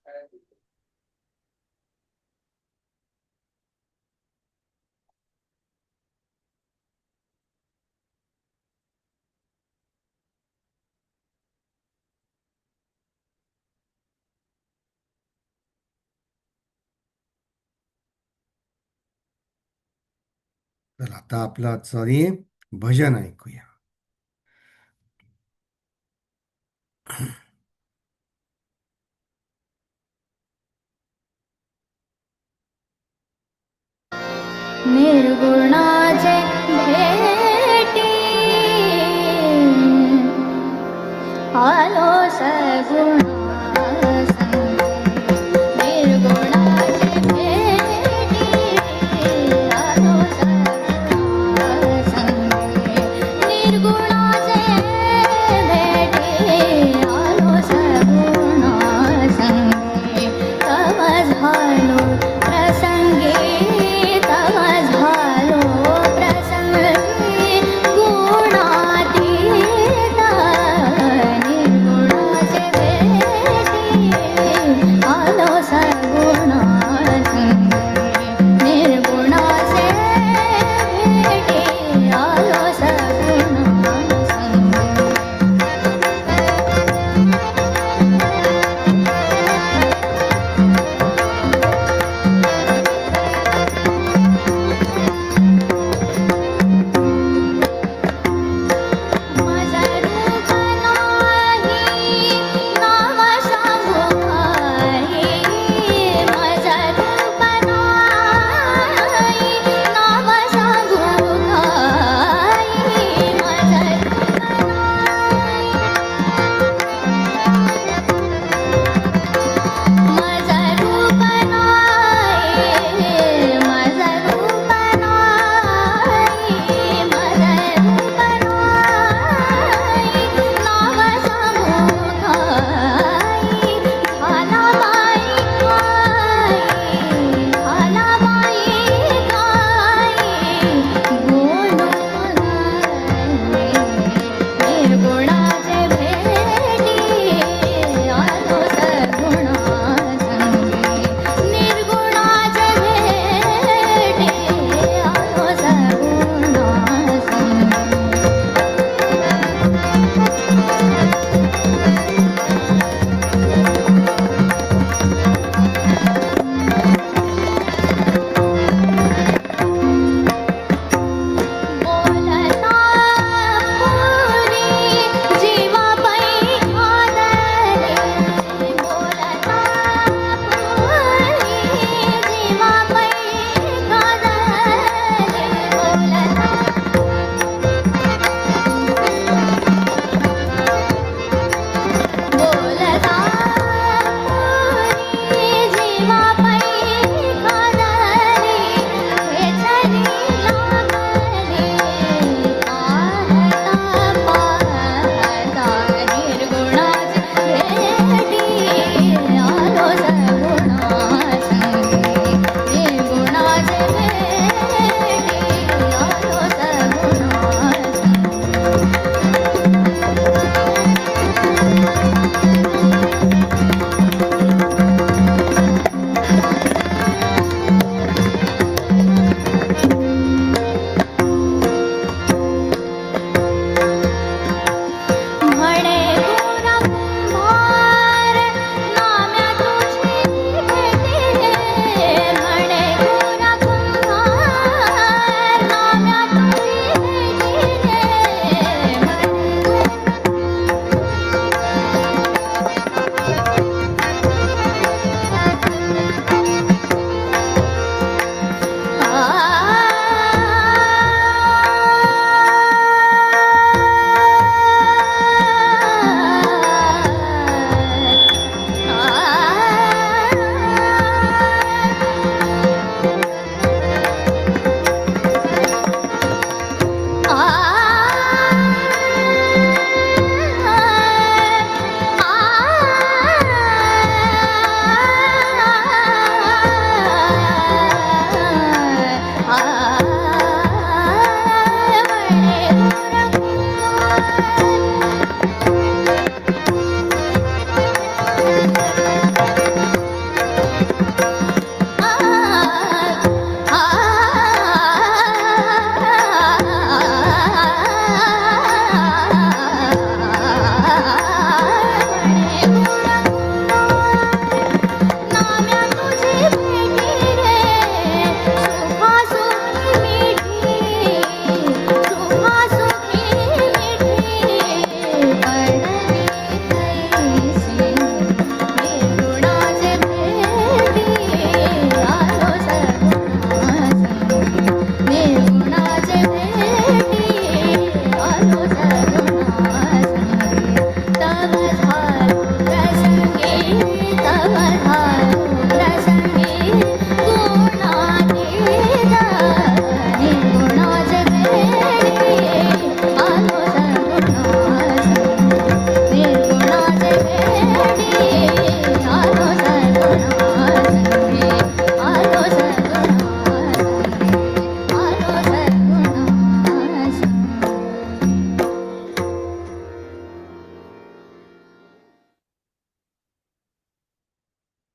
तर आता आपलं आजचं भजन ऐकूया. निर्गुणाचे भेटी आलो सगुणा संगे, निर्गुणाचे भेटी आलो सगुणा संगे, निर्गुणाचे भेटी आलो सगुणा संगे, तव झालो प्रसंगी, तव झालो प्रसंगी गुणातीत, निर्गुणाचे भेटी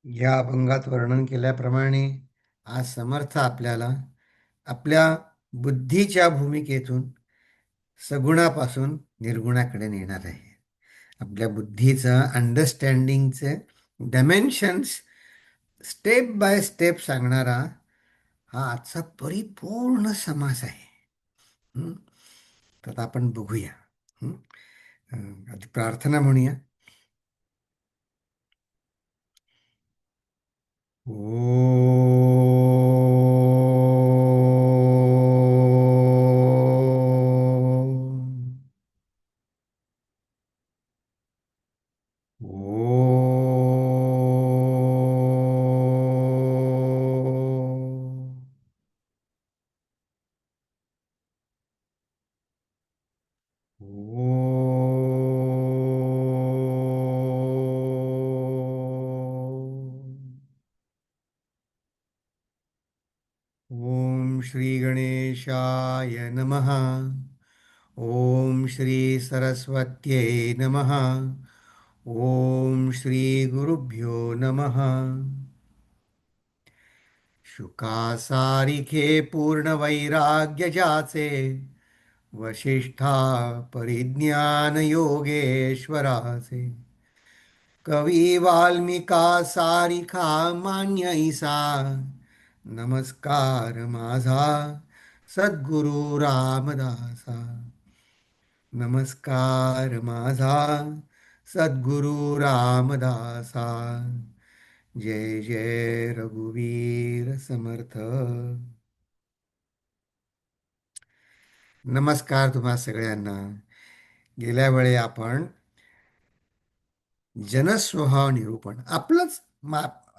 या अभंगात वर्णन केल्याप्रमाणे आज समर्थ आपल्याला आपल्या बुद्धीच्या भूमिकेतून सगुणापासून निर्गुणाकडे नेणार आहे. आपल्या बुद्धीचं अंडरस्टँडिंगचे डायमेन्शन्स स्टेप बाय स्टेप सांगणारा हा आजचा परिपूर्ण समास आहे. हं? तर आता आपण बघूया. हं? आधी प्रार्थना म्हणूया. ओ ओम श्री गणेशाय नमः. ओम श्री सरस्वत्यै नमः. ओम श्री गुरुभ्यो नमः. शुकासारिखे पूर्ण वैराग्य ज्याचे, वशिष्ठा परिज्ञान योगेश्वराचे, कवी वाल्मिका सारिखा मान्य ईसा, नमस्कार माझा सद्गुरु रामदासा. नमस्कार माझा सद्गुरु रामदासा. जय जय रघुवीर समर्थ. नमस्कार तुम्हा सगळ्यांना. गेल्या वेळी आपण जनस्वभाव निरूपण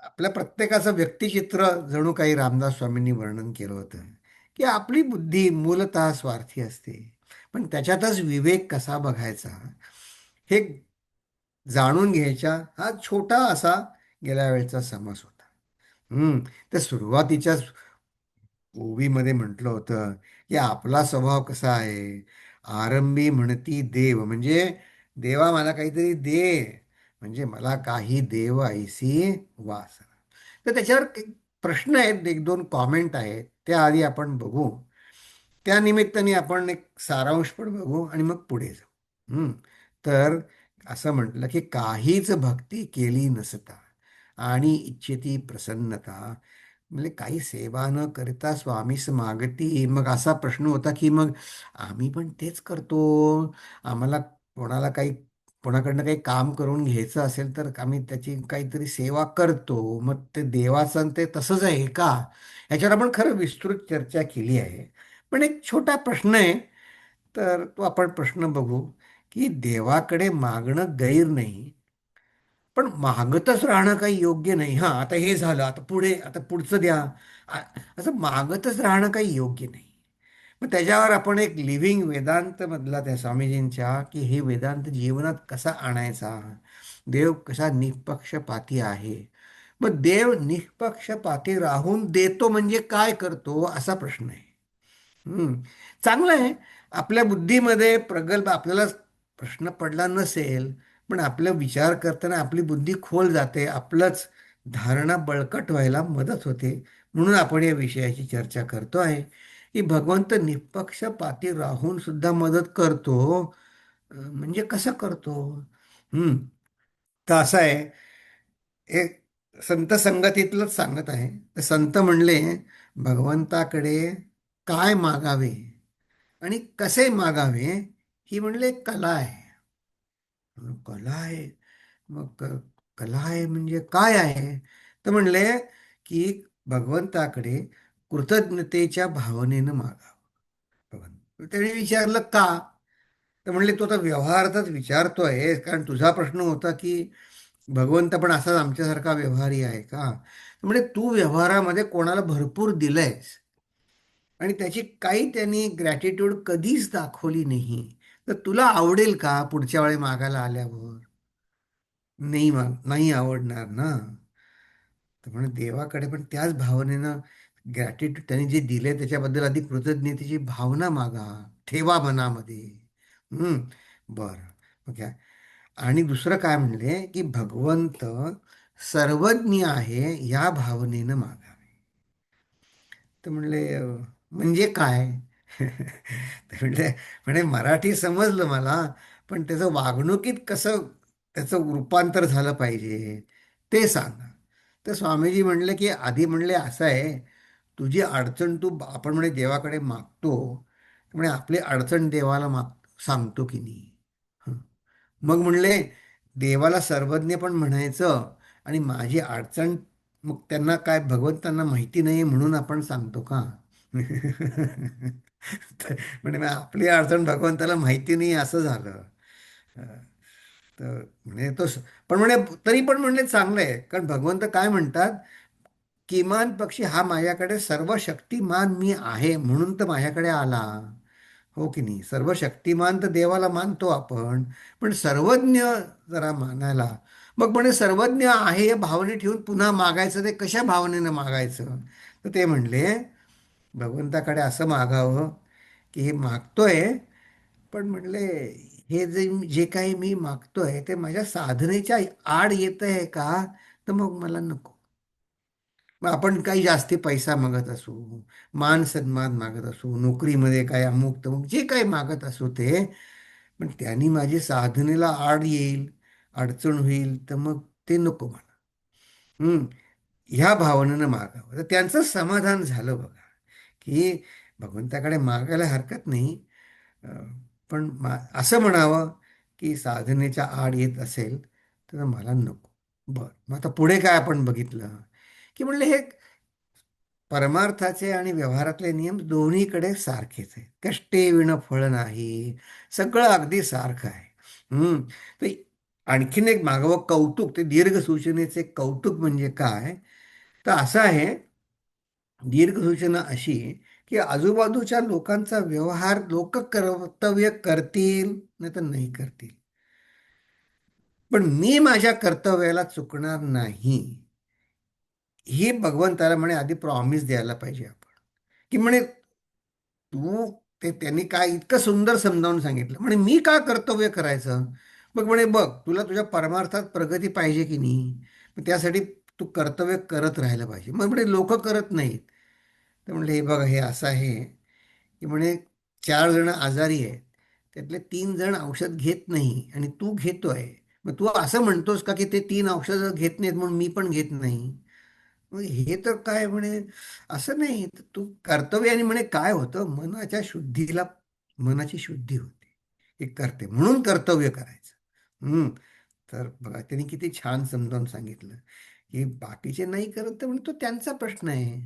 आपल्या प्रत्येकाचं व्यक्तिचित्र जणू काही रामदास स्वामींनी वर्णन केलं होतं, की आपली बुद्धी मूलतः स्वार्थी असते, पण त्याच्यातच विवेक कसा बघायचा हे जाणून घ्यायचा हा छोटा असा गेल्या वेळचा समास होता. तर सुरुवातीच्या ओवीमध्ये म्हटलं होतं की आपला स्वभाव कसा आहे. आरंभी म्हणती देव, म्हणजे देवा मला काहीतरी दे, म्हणजे मला काही देव ऐसी वासना. तर त्याच्यावर प्रश्न आहेत, एक दोन कॉमेंट आहेत, त्या आधी आपण बघू. त्या निमित्ताने आपण एक सारांश पण बघू आणि मग पुढे जाऊ. तर असं म्हटलं की काहीच भक्ती केली नसता आणि इच्छिती प्रसन्नता, म्हणजे काही सेवा न करता स्वामीस मागती. मग असा प्रश्न होता की मग आम्ही पण तेच करतो. आम्हाला कोणाला काही कोणाकडनं काही काम करून घ्यायचं असेल तर आम्ही त्याची काहीतरी सेवा करतो. मग ते देवाचं आणि ते तसंच आहे का, ह्याच्यावर आपण खरं विस्तृत चर्चा केली आहे. पण एक छोटा प्रश्न आहे, तर तो आपण प्रश्न बघू. की देवाकडे मागणं गैर नाही, पण मागतच राहणं काही योग्य नाही. हां, आता हे झालं, आता पुढे, आता पुढचं द्या, आ- असं मागतच राहणं काही योग्य नाही. मग त्याच्यावर आपण एक लिव्हिंग वेदांत मधला त्या स्वामीजींच्या, की हे वेदांत जीवनात कसा आणायचा, देव कसा निष्पक्षपाती आहे. मग देव निष्पक्षपाती राहून देतो म्हणजे काय करतो, असा प्रश्न आहे. हम्म. चांगलं आहे. आपल्या बुद्धीमध्ये प्रगल्भ आपल्याला प्रश्न पडला नसेल, पण आपलं विचार करताना आपली बुद्धी खोल जाते, आपलंच धारणा बळकट व्हायला मदत होते. म्हणून आपण या विषयाची चर्चा करतो आहे, की भगवंत निष्पक्षपाती राहून सुद्धा मदत करतो. म्हणजे कसं करतो. हम्म. तर असं आहे, एक संत संगतीतलंच सांगत आहे. तर संत म्हणले, भगवंताकडे काय मागावे आणि कसे मागावे, ही म्हणले कला आहे. कला आहे. मग कला आहे म्हणजे काय आहे. तर म्हणले की भगवंताकडे कृतज्ञतेच्या भावनेनं मागावं. त्याने विचारलं का. तर म्हणले तो आता व्यवहारातच विचारतोय, कारण तुझा प्रश्न होता की भगवंत पण असाच आमच्यासारखा व्यवहारी आहे का. म्हणजे तू व्यवहारामध्ये कोणाला भरपूर दिलंयस आणि त्याची काही त्यांनी ग्रॅटिट्यूड कधीच दाखवली नाही, तर तुला आवडेल का पुढच्या वेळी मागायला आल्यावर. नाही, नाही आवडणार ना. तर म्हणून देवाकडे पण त्याच भावनेनं ग्रॅटिट्यूड त्यांनी जे दिले त्याच्याबद्दल आधी कृतज्ञतेची भावना मागा, ठेवा मनामध्ये. बरं. ओके. आणि दुसरं काय म्हणले की भगवंत सर्वज्ञ आहे या भावनेनं मागावे. तर म्हणले म्हणजे काय? ते म्हणले म्हणे मराठी समजलं मला, पण त्याचं वागणुकीत कसं त्याचं रूपांतर झालं पाहिजे ते सांगा. तर स्वामीजी म्हणले की आधी म्हणले असं आहे, तुझी अडचण आपण म्हणे देवाकडे मागतो, म्हणे आपली अडचण देवाला सांगतो की नाही. हं. मग म्हणले देवाला सर्वज्ञ पण म्हणायचं आणि माझी अडचण, मग त्यांना काय भगवंतांना माहिती नाही म्हणून आपण सांगतो का? म्हणजे मग आपली अडचण भगवंताला माहिती नाही असं झालं. अं, तर म्हणे पण म्हणे तरी पण म्हणले चांगलं आहे, कारण भगवंत काय म्हणतात, किमान पक्षी हा माझ्याकडे सर्व शक्तिमान मी आहे म्हणून तर माझ्याकडे आला. हो की नाही? सर्व शक्तिमान तर देवाला मानतो आपण, पण सर्वज्ञ जरा मानायला. मग म्हणे सर्वज्ञ आहे या भावने ठेवून पुन्हा मागायचं, ते कशा भावनेनं मागायचं? तर ते म्हणले भगवंताकडे असं मागावं की हे मागतोय, पण म्हणले हे जे काही मी मागतोय ते माझ्या साधनेच्या आड येत आहे का? तर मग मला नको. मग आपण काही जास्ती पैसा मागत असू, मान सन्मान मागत असू, नोकरीमध्ये काय अमुक तमुक जे काही मागत असू ते, पण त्यांनी माझी साधनेला आड येईल, अडचण होईल, तर मग ते नको मला. हम्म. ह्या भावनेनं मागावं. तर त्यांचं समाधान झालं बघा, की भगवंताकडे मागायला हरकत नाही, अं, पण असं म्हणावं की साधनेच्या आड येत असेल तर मला नको. बरं, मग आता पुढे काय आपण बघितलं, की म्हणले हे परमार्थाचे आणि व्यवहारातले नियम दोन्हीकडे सारखेच आहेत. कष्टे विण फळ नाही, सगळं अगदी सारखं आहे. तर आणखीन एक मागवं कौतुक, ते दीर्घ सूचनेचे कौतुक म्हणजे काय? तर असं आहे, दीर्घ सूचना अशी की आजूबाजूच्या लोकांचा व्यवहार लोक कर्तव्य करतील नाही तर नाही करतील, पण मी माझ्या कर्तव्याला चुकणार नाही, ही भगवंताला म्हणे आधी प्रॉमिस द्यायला पाहिजे आपण. की म्हणे तू, त्यांनी काय इतकं सुंदर समजावून सांगितलं, म्हणे मी का कर्तव्य करायचं? मग म्हणे बघ, तुला तुझ्या परमार्थात प्रगती पाहिजे की नाही, मग त्यासाठी तू कर्तव्य करत राहायला पाहिजे. मग म्हणे लोक करत नाहीत. तर म्हणले हे बघा हे असं आहे की म्हणे 4 जण आजारी आहेत, त्यातले 3 जण औषध घेत नाही आणि तू घेतोय. मग तू असं म्हणतोस का की ते 3 औषधं घेत नाहीत म्हणून मी पण घेत नाही? मग हे तर काय म्हणे, असं नाही. तर तू कर्तव्याने म्हणे काय होतं, मनाच्या शुद्धीला, मनाची शुद्धी होते. हे करते म्हणून कर्तव्य करायचं. तर बघा त्यांनी किती छान समजावून सांगितलं की बाकीचे नाही करत तर म्हणे तो त्यांचा प्रश्न आहे,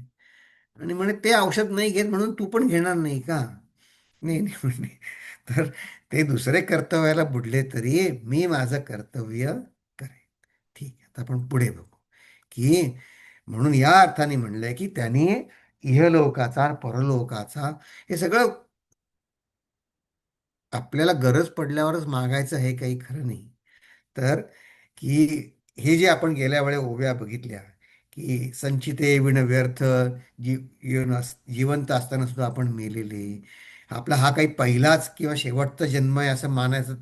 आणि म्हणे ते औषध नाही घेत म्हणून तू पण घेणार नाही का? नाही नाही म्हणे, तर ते दुसरे कर्तव्याला बुडले तरी मी माझं कर्तव्य करेन. ठीक आहे, आता आपण पुढे बघू की म्हणून या अर्थाने म्हणलंय की त्यांनी इहलोकाचा परलोकाचा हे सगळं आपल्याला गरज पडल्यावरच मागायचं हे काही खरं नाही. तर की हे जे आपण गेल्या वेळेला ओव्या बघितल्या की संचिते विण व्यर्थ, जिवंत असताना सुद्धा आपण मेलेले, आपला हा काही पहिलाच किंवा शेवटचा जन्म आहे असं मानायचं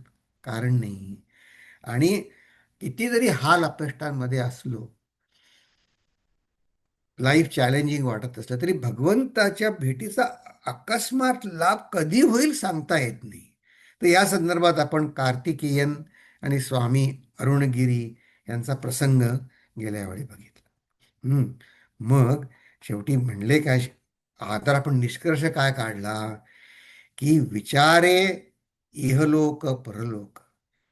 कारण नाही. आणि किती जरी हाल अपेष्टांमध्ये असलो, लाईफ चॅलेंजिंग वाटत असलं तरी भगवंताच्या भेटीचा अकस्मात लाभ कधी होईल सांगता येत नाही. तर या संदर्भात आपण कार्तिकेयन आणि स्वामी अरुणगिरी यांचा प्रसंग गेल्या वेळी बघितला. हम्म. मग शेवटी म्हणले काय, आता आपण निष्कर्ष काय काढला, की विचारे इहलोक परलोक,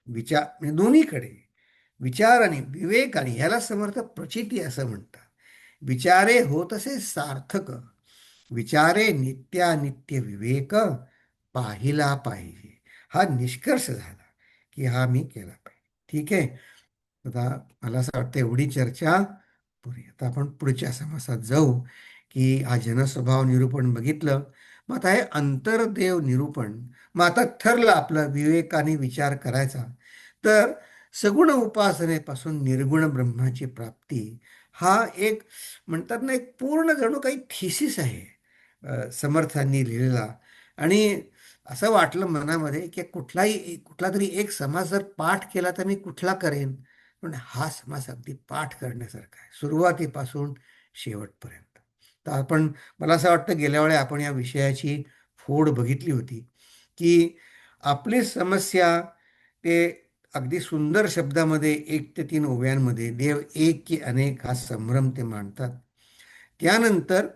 विचार म्हणजे दोन्हीकडे विचार आणि विवेक, आणि ह्याला समर्थ प्रचिती असं म्हणतात. विचारे होत असे सार्थक, विचारे नित्यानित्य विवेक पाहिला पाहिजे. हा निष्कर्ष झाला की हा मी केला पाहिजे. ठीक आहे. आता मला असं वाटतं एवढी चर्चा पुरी. आता आपण पुढच्या समासात जाऊ की हा जनस्वभाव निरूपण बघितलं. मग आता हे अंतर्देव निरूपण. मग आता ठरलं आपलं विवेकाने विचार करायचा, तर सगुण उपासनेपासून निर्गुण ब्रह्माची प्राप्ती हा एक, म्हणतात ना, एक पूर्ण जणू काही थिसिस आहे समर्थांनी लिहिलेला. आणि असं वाटलं मनामध्ये की कुठला तरी एक समाज जर पाठ केला तर मी कुठला करेन. पण हा समास अगदी पाठ करण्यासारखा आहे, सुरुवातीपासून शेवटपर्यंत. तर आपण, मला असं वाटतं गेल्या वेळी आपण या विषयाची फोड बघितली होती, की आपली समस्या, ते अगदी सुंदर शब्दामध्ये 1 ते 3 ओव्यांमध्ये देव एक की अनेक हा संभ्रम ते मांडतात. त्यानंतर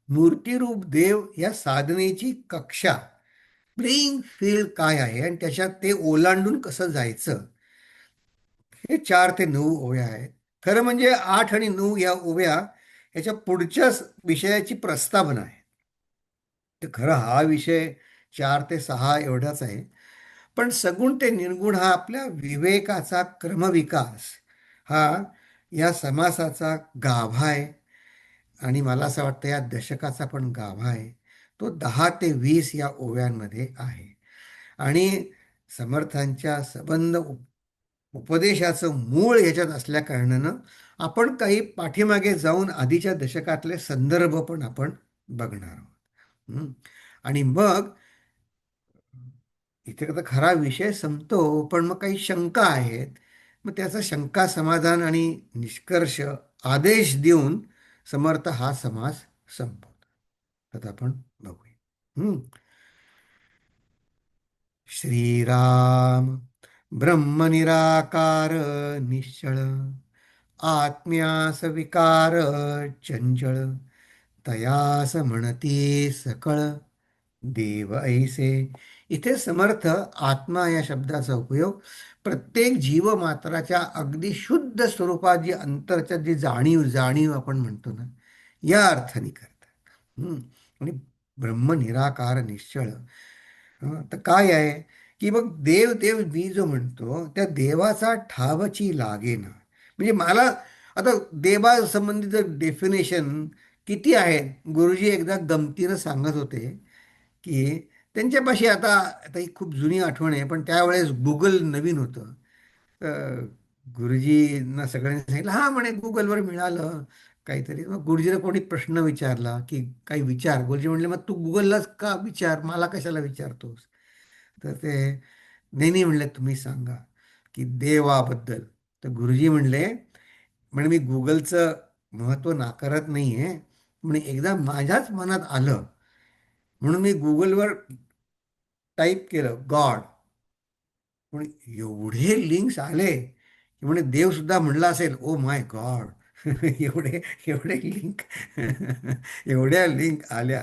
मूर्तिरूप देव या साधनेची कक्षा, प्लेइंग फील्ड काय आहे आणि त्याच्यात ते ओलांडून कसं जायचं, हे 4 ते 9 ओव्या आहेत. खरं म्हणजे 8 आणि 9 या ओव्या याच्या पुढच्या विषयाची प्रस्तावना आहे. तर खरं हा विषय 4 ते 6 एवढाच आहे. पण सगुण ते निर्गुण हा आपल्या विवेकाचा क्रमविकास, हा या समासाचा गाभा आहे. आणि मला असं वाटतं या दशकाचा पण गाभा आहे. तो 10 ते 20 या ओव्यांमध्ये आहे. आणि समर्थांच्या सबंध उपदेशाचं मूळ ह्याच्यात असल्या कारणानं आपण काही पाठीमागे जाऊन आधीच्या दशकातले संदर्भ पण आपण बघणार आहोत. आणि मग इथे तर खरा विषय संपतो, पण मग काही शंका आहेत. मग त्याचा शंका समाधान आणि निष्कर्ष, आदेश देऊन समर्थ हा समास संपवतो. तर आपण बघूया. श्रीराम ब्रह्म निराकार निश्चळ, आत्म्यास विकार चंचळ, तयास म्हणती सकळ, देव ऐसे. इथे समर्थ आत्मा या शब्दाचा उपयोग प्रत्येक जीवमात्राच्या अगदी शुद्ध स्वरूपात जी अंतरच्या जी जाणीव जाणीव आपण म्हणतो ना, या अर्थाने करतात. आणि ब्रह्म निराकार निश्चळ, तर काय आहे, की मग देव देव मी जो म्हणतो त्या देवाचा ठावची लागेना. म्हणजे मला आता देवा संबंधित डेफिनेशन किती आहेत, गुरुजी एकदा गमतीनं सांगत होते की त्यांच्यापाशी आता, आता ही खूप जुनी आठवण आहे, पण त्यावेळेस गुगल नवीन होतं. तर गुरुजींना सगळ्यांनी सांगितलं, हां म्हणे गुगलवर मिळालं काहीतरी. मग गुरुजीला कोणी प्रश्न विचारला की काही विचार, गुरुजी म्हणले मग तू गुगललाच का विचार, मला कशाला विचारतोस. तर ते नाही नाही म्हणले, तुम्ही सांगा की देवाबद्दल. तर गुरुजी म्हणले, म्हणे मी गुगलचं महत्त्व नाकारत नाही आहे, म्हणे एकदा माझ्याच मनात आलं म्हणून मी गुगलवर टाईप केलं गॉड, पण एवढे लिंक्स आले की म्हणे देवसुद्धा म्हणला असेल ओ माय गॉड. एवढे एवढे लिंक, एवढ्या लिंक आल्या.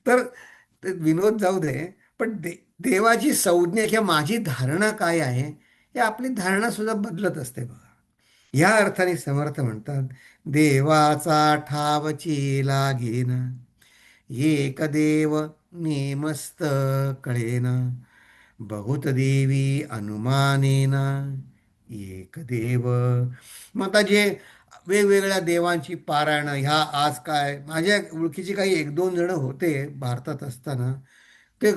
तर ते विनोद जाऊ दे, पण देवाची संज्ञा किंवा माझी धारणा काय आहे, हे आपली धारणा सुद्धा बदलत असते बघा. या अर्थाने समर्थ म्हणतात, देवाचा ठावची लागेना, एक देव नेमस्त कळेना, बहुत देवी अनुमानेना, एक देव. मग आता जे वेगवेगळ्या देवांची पारायण, ह्या आज काय माझ्या ओळखीचे काही 1-2 जण होते भारतात असताना, ते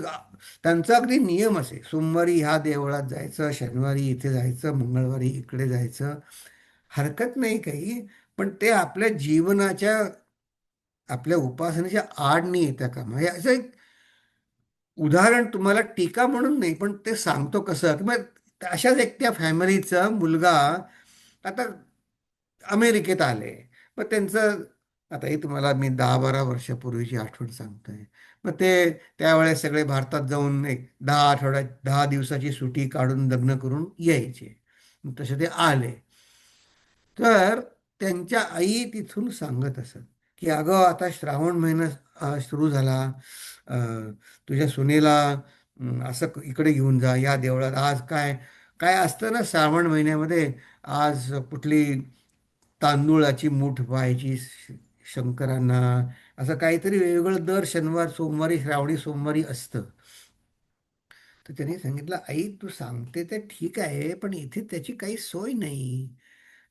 त्यांचा अगदी नियम असे, सोमवारी ह्या देवळात जायचं, शनिवारी इथे जायचं, मंगळवारी इकडे जायचं. हरकत नाही काही, पण ते आपल्या जीवनाच्या, आपल्या उपासनेच्या आड नाही येतं का. म्हणजे असं एक उदाहरण तुम्हाला, टीका म्हणून नाही, पण ते सांगतो कसं, की मग अशाच एक त्या फॅमिलीचा मुलगा आता अमेरिकेत आले. मग त्यांचं, आता हे तुम्हाला मी 10-12 वर्षापूर्वीची आठवण सांगतोय. मग ते त्यावेळेस सगळे भारतात जाऊन एक 10 दिवसाची सुट्टी काढून लग्न करून यायचे. मग तसे ते आले. तर त्यांच्या आई तिथून सांगत असत की अगं आता श्रावण महिना सुरू झाला, अ, तुझ्या सुनेला असं इकडे घेऊन जा, या देवळात आज काय काय असतं ना श्रावण महिन्यामध्ये, आज कुठली तांदूळाची मूठ व्हायची शंकरांना, असं काहीतरी वेगवेगळं दर शनिवार सोमवारी, श्रावणी सोमवारी असतं. तर त्यांनी सांगितलं, आई तू सांगते ते ठीक आहे, पण इथे त्याची काही सोय नाही.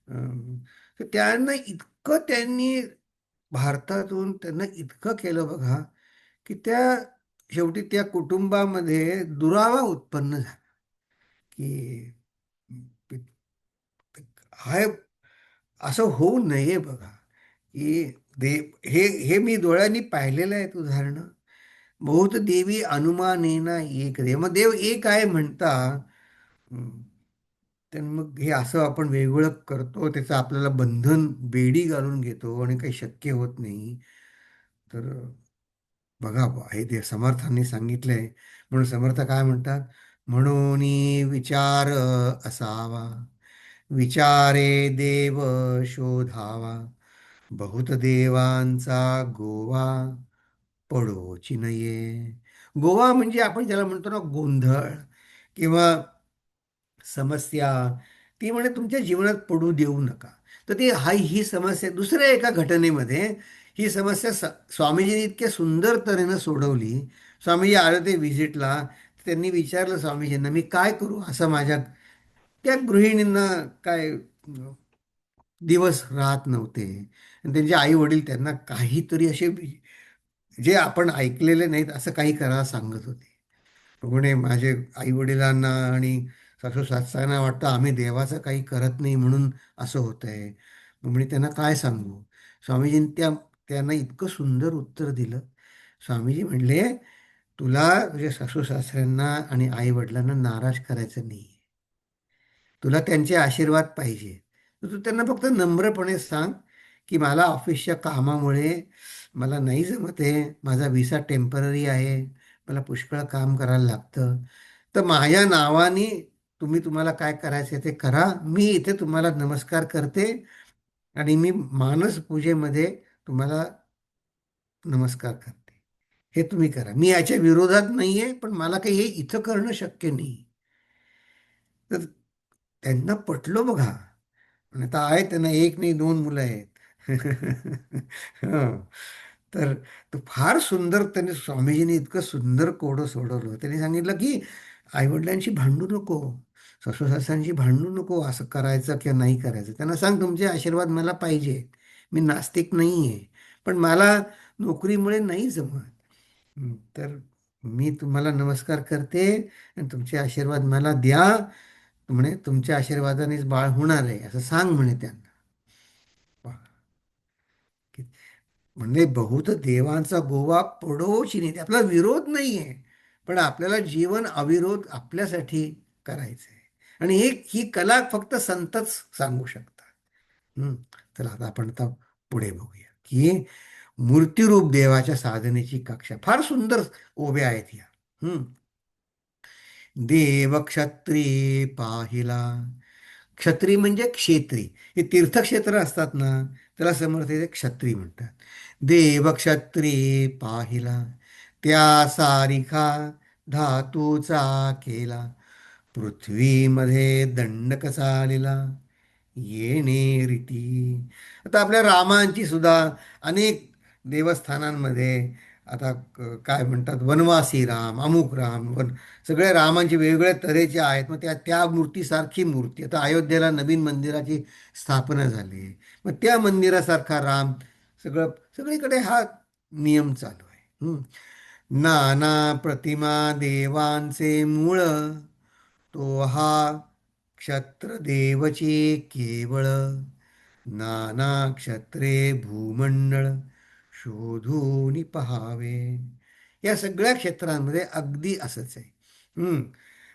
अं, तर त्यांना इतकं, त्यांनी भारतातून त्यांना इतकं केलं बघा, की त्या शेवटी त्या कुटुंबामध्ये दुरावा उत्पन्न झाला की हाय, असं होऊ नये बघा. की दे हे हे मी डोळ्यांनी पाहिलेलं आहे उदाहरणं. बहुत देवी अनुमानेना एक देव, मग देव एक आहे म्हणता. तर मग हे असं आपण वेगवेगळं करतो, त्याचं आपल्याला बंधन, बेडी घालून घेतो आणि काही शक्य होत नाही. तर बघा बुवा, हे ते समर्थांनी सांगितलंय. म्हणून समर्थ काय म्हणतात? म्हणून विचार असावा, विचारे देव शोधावा, बहुत देवांचा गोवा पडोची नये. गोवा म्हणजे आपण ज्याला म्हणतो ना गोंधळ किंवा समस्या, ती म्हणे तुमच्या जीवनात पडू देऊ नका. तर ती ही समस्या दुसऱ्या एका घटनेमध्ये, ही समस्या स्वामीजींनी इतक्या सुंदर तऱ्हेनं सोडवली. स्वामीजी आले ते व्हिजिटला. त्यांनी विचारलं स्वामीजींना, मी काय करू असं माझ्या त्या गृहिणींना काय दिवस राहत नव्हते. आणि त्यांचे आई वडील त्यांना काहीतरी असे जे आपण ऐकलेले नाहीत असं काही करायला सांगत होते. म्हणे माझे आई वडिलांना आणि सासू सासऱ्यांना वाटतं आम्ही देवाचं काही करत नाही म्हणून असं होत आहे. म्हणे त्यांना काय सांगू. स्वामीजींनी त्यांना इतकं सुंदर उत्तर दिलं. स्वामीजी म्हणले, तुला तुझ्या सासू सासऱ्यांना आणि आई वडिलांना नाराज करायचं नाही, तुला त्यांचे आशीर्वाद पाहिजे. तर तू त्यांना फक्त नम्रपणे सांग की मला ऑफिसच्या कामामुळे मला नाही जमत आहे, माझा व्हिसा टेम्पररी आहे, मला पुष्कळ काम करायला लागतं. तर माझ्या नावाने तुम्हाला काय करायचं ते करा. मी इथे तुम्हाला नमस्कार करते आणि मी मानस पूजेमध्ये तुम्हाला नमस्कार करते. हे तुम्ही करा. मी याच्या विरोधात नाही आहे, पण मला काही हे इथं करणं शक्य नाही. तर त्यांना पटलं बघा. आणि आता आहेत त्यांना एक नाही दोन मुलं आहेत. हं. तर तो फार सुंदर त्यांनी स्वामीजींनी इतकं सुंदर कोडं सोडवलं. त्यांनी सांगितलं की आईवडिलांशी भांडू नको, सासू सासऱ्यांशी भांडू नको, असं करायचं किंवा नाही करायचं. त्यांना सांग तुमचे आशीर्वाद मला पाहिजे. मी नास्तिक नाही आहे, पण मला नोकरीमुळे नाही जमत. तर मी तुम्हाला नमस्कार करते आणि तुमचे आशीर्वाद मला द्या. म्हणे तुमच्या आशीर्वादानेच बाळ होणार आहे असं सांग म्हणे त्यांना. वा. कि- म्हणजे बहुत देवांचा गोवा पडोची नाही, आपला विरोध नाही आहे, पण आपल्याला जीवन अविरोध आपल्यासाठी करायचं आहे. आणि ही कला फक्त संतच सांगू शकतात. हम्म. तर आता आपण पुढे बघूया की मूर्तिरूप देवाच्या साधनेची कक्षा फार सुंदर ओव्या आहेत ह्या. देव क्षत्री पाहिला. क्षत्री म्हणजे क्षेत्री. हे तीर्थक्षेत्र असतात ना, त्याला समर्थ हे क्षत्री म्हणतात. देव क्षत्री पाहिला, त्या सारिखा धातूचा केला, पृथ्वीमध्ये दंडक चालिला, येणे रीती. आता आपल्या रामांची सुद्धा अनेक देवस्थानांमध्ये आता काय म्हणतात, वनवासी राम, अमुक राम, सगळे रामांचे वेगवेगळ्या तऱ्हेचे आहेत. मग त्या मूर्तीसारखी मूर्ती आता अयोध्येला नवीन मंदिराची स्थापना झाली. मग त्या मंदिरासारखा राम सगळीकडे हा नियम चालू आहे. नाना प्रतिमा देवांचे मूळ, तो हा क्षत्रदेवची केवळ, नाना क्षत्रे भूमंडळ शोधून पहावे. या सगळ्या क्षेत्रांमध्ये अगदी असंच आहे.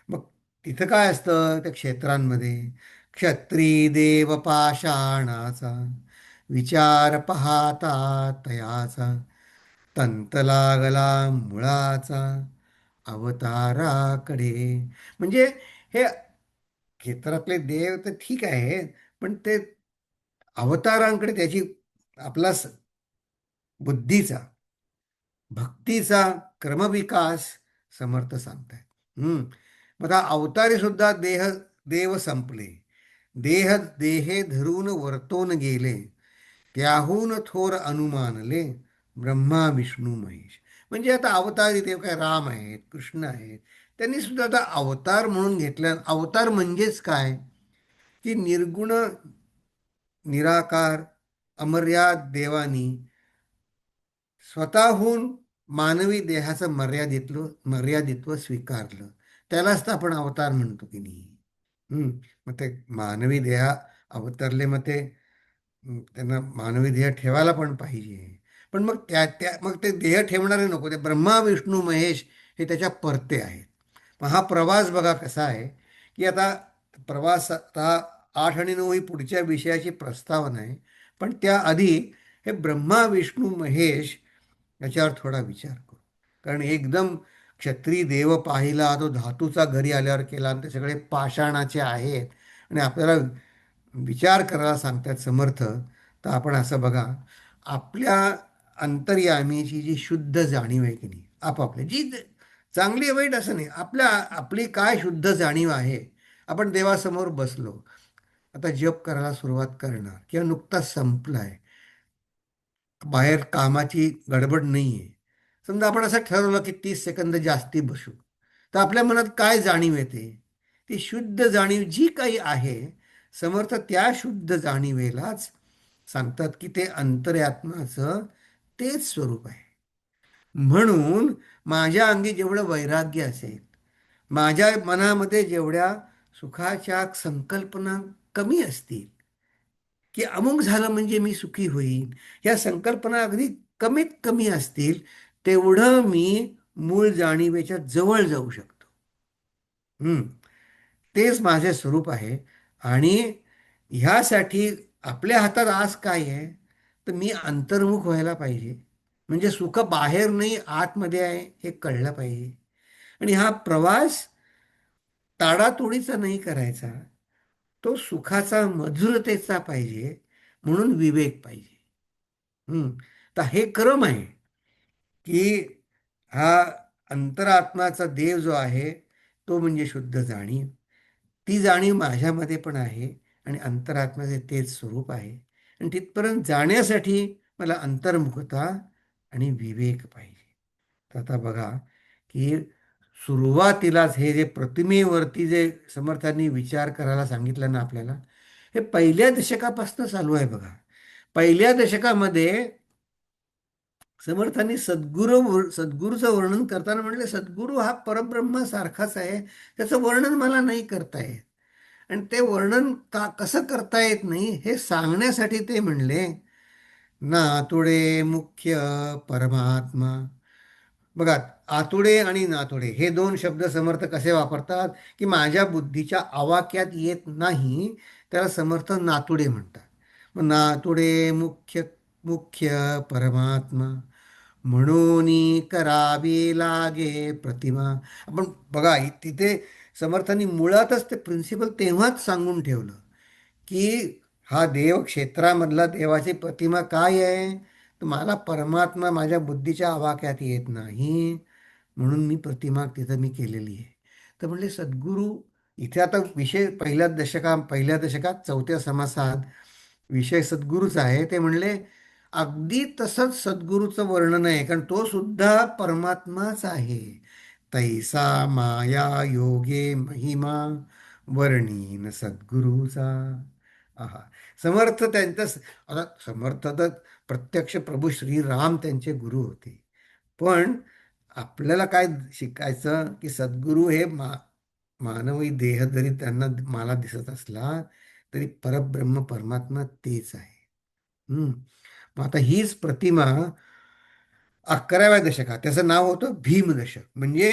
मग तिथं काय असतं त्या क्षेत्रांमध्ये? क्षत्री देव पाषाणाचा, विचार पाहता तयाचा, तंत लागला मुळाचा अवताराकडे. म्हणजे हे क्षेत्रातले देव तर ठीक आहे, पण ते अवतारांकडे त्याची आपला बुद्धीचा, भक्तीचा क्रमविकास समर्थ सांगतायत. मग हा अवतारी सुद्धा देव संपले, देह देहे धरून वर्तवून गेले, त्याहून थोर अनुमानले ब्रह्मा विष्णू महेश. म्हणजे आता अवतारी देव काय राम आहेत, कृष्ण आहेत, त्यांनी सुद्धा आता अवतार म्हणून घेतल्या. अवतार म्हणजेच काय की निर्गुण निराकार अमर्याद देवानी स्वतःहून मानवी देहाचं मर्यादित्व स्वीकारलं. त्यालाच तर आपण अवतार म्हणतो की नाही. मग ते मानवी देहा अवतरले, मग ते त्यांना मानवी देह ठेवायला पण पाहिजे. पण मग मग ते देह ठेवणारे नको, ते ब्रह्मा विष्णू महेश हे त्याच्या परते आहेत. मग हा प्रवास बघा कसा आहे की आता प्रवास आता 8 आणि 9 ही पुढच्या विषयाची प्रस्तावना आहे. पण त्याआधी हे ब्रह्मा विष्णू महेश याच्यावर थोडा विचार करू. कारण एकदम क्षत्रिय देव पाहिला तो धातूचा घरी आल्यावर केला आणि ते सगळे पाषाणाचे आहेत आणि आपल्याला विचार करायला सांगतात समर्थ. तर आपण असं बघा, आपल्या अंतर्यामीची जी शुद्ध जाणीव आहे की नाही, आपापल्या जी चांगली वाईट असं नाही, आपली काय शुद्ध जाणीव आहे. आपण देवासमोर बसलो, आता जप करायला सुरुवात करणार किंवा नुकताच संपलाय, बाहेर कामाची गडबड नाही आहे. समजा आपण असं ठरवलं की 30 सेकंद जास्ती बसू, तर आपल्या मनात काय जाणीव येते? ती शुद्ध जाणीव जी काही आहे, समर्थ त्या शुद्ध जाणीवेलाच सांगतात की ते अंतर्यात्माचं तेच स्वरूप आहे. म्हणून माझ्या अंगी जेवढं वैराग्य असेल, माझ्या मनामध्ये जेवढ्या सुखाच्या संकल्पना कमी असतील, की अमुक झालं म्हणजे मी सुखी होईन, या संकल्पना अगदी कमीत कमी असतील, तेवढं मी मूळ जाणीवेच्या जवळ जाऊ शकतो. हम्म. तेच माझे स्वरूप आहे. आणि ह्यासाठी आपल्या हातात आज काय आहे? तर मी अंतर्मुख व्हायला पाहिजे. म्हणजे सुख बाहेर नाही, आतमध्ये आहे हे कळलं पाहिजे. आणि हा प्रवास ताडातोडीचा नाही करायचा, तो सुखाचा मधुरतेचा पाहिजे. म्हणून विवेक पाहिजे. हम्म. तर हे क्रम आहे की हा अंतरात्माचा देव जो आहे, तो म्हणजे शुद्ध जाणीव. ती जाणीव माझ्यामध्ये पण आहे आणि अंतरात्म्याचे तेच स्वरूप आहे. आणि तिथपर्यंत जाण्यासाठी मला अंतर्मुखता आणि विवेक पाहिजे. तर आता बघा की सुरुवातीलाच हे जे प्रतिमेवरती जे समर्थांनी विचार करायला सांगितलं ना आपल्याला, हे पहिल्या दशकापासून चालू आहे बघा. पहिल्या दशकामध्ये समर्थांनी सद्गुरूचं वर्णन करताना म्हणले, सद्गुरू हा परब्रह्मासारखाच आहे, त्याचं वर्णन मला नाही करता येत. आणि ते वर्णन कसं करता येत नाही हे सांगण्यासाठी ते म्हणले, नातुडे मुख्य परमात्मा. बघा, आतुडे आणि नातुडे हे दोन शब्द समर्थ कसे वापरतात, की माझ्या बुद्धीच्या आवाक्यात येत नाही, त्याला समर्थ नातुडे म्हणतात. मग नातुडे मुख्य मुख्य परमात्मा म्हणून करावी लागे प्रतिमा. आपण बघा तिथे समर्थांनी मुळातच ते प्रिन्सिपल तेव्हाच सांगून ठेवलं की हा देव क्षेत्रामधला देवाची प्रतिमा काय आहे, तर मला परमात्मा माझ्या बुद्धीच्या आवाक्यात येत नाही, म्हणून मी प्रतिमा तिथं मी केलेली आहे. तर म्हणले सद्गुरू, इथे आता विषय पहिल्या दशकात चौथ्या समासात विषय सद्गुरूच आहे. ते म्हणले अगदी तसंच सद्गुरूचं वर्णन आहे, कारण तो सुद्धा परमात्माच आहे. तैसा माया योगे महिमा वर्णीन सद्गुरूचा. आहा. समर्थ त्यांचं आता समर्थ तर प्रत्यक्ष प्रभू श्रीराम त्यांचे गुरु होते. पण आपल्याला काय शिकायचं, की सद्गुरू हे मानवी देह जरी त्यांना मला दिसत असला, तरी परब्रह्म परमात्मा तेच आहे. हम्म. मग आता हीच प्रतिमा 11व्या दशकात, त्याचं नाव होतं भीमदशक. म्हणजे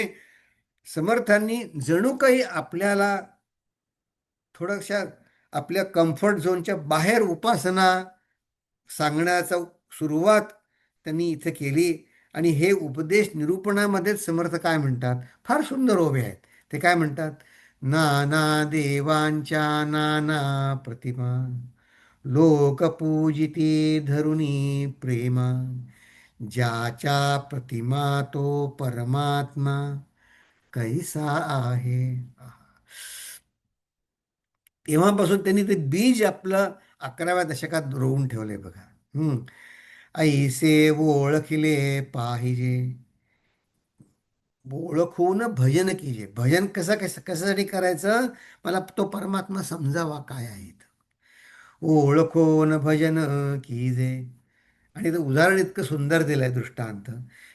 समर्थांनी जणू काही आपल्याला थोड्याशा आपल्या कम्फर्ट झोनच्या बाहेर उपासना सांगण्याचा सुरुवात त्यांनी इथे केली. आणि हे उपदेश निरूपणामध्येच समर्थ काय म्हणतात, फार सुंदर ओवे आहेत. ते काय म्हणतात, नाना देवांच्या नाना प्रतिमा लोकपूजिते धरुनी प्रेमा ज्याच्या प्रतिमा तो परमात्मा कैसा आहे. तेव्हापासून त्यांनी ते बीज आपलं 11व्या दशकात रोवून ठेवले बघा. हम्म. ऐसे ओळखिले पाहिजे, ओळखून भजन कीजे. भजन कशासाठी करायचं, मला तो परमात्मा समजावा काय आहे तो. ओळखून भजन कीजे. आणि ते उदाहरण इतकं सुंदर दिलंय दृष्टांत,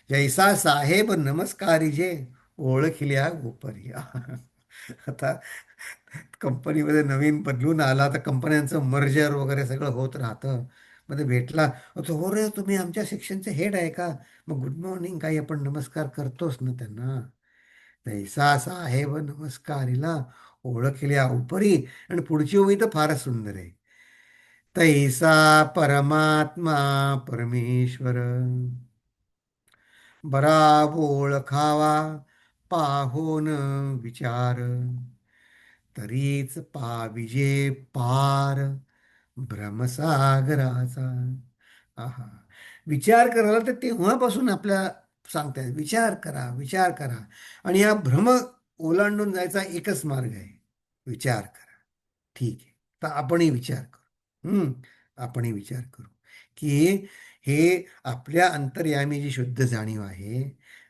जैसा साहेब नमस्कारी जे ओळखिल्या गोपरिया. आता कंपनीमध्ये नवीन बदलून आला तर कंपन्यांचं मर्जर वगैरे सगळं होत राहतं. मग ते भेटला, तो हो रे तुम्ही आमच्या सेक्शनचे हेड आहे का, मग गुड मॉर्निंग काही आपण नमस्कार करतोच ना त्यांना. तैसा साहेब नमस्कारीला ओळखल्या उपरी. आणि पुढची ओवी तर फारच सुंदर आहे. तैसा परमात्मा परमेश्वर, बरा ओळखावा पाहोन विचार, तरीच पाविजे पार भ्रमसागराचा. आहा, विचार करायला तर तेव्हापासून आपल्या सांगतायत, विचार करा, विचार करा. आणि हा भ्रम ओलांडून जायचा एकच मार्ग आहे, विचार करा. ठीक आहे, तर आपणही विचार करू. आपणही विचार करू की हे आपल्या अंतर्यामी जी शुद्ध जाणीव आहे,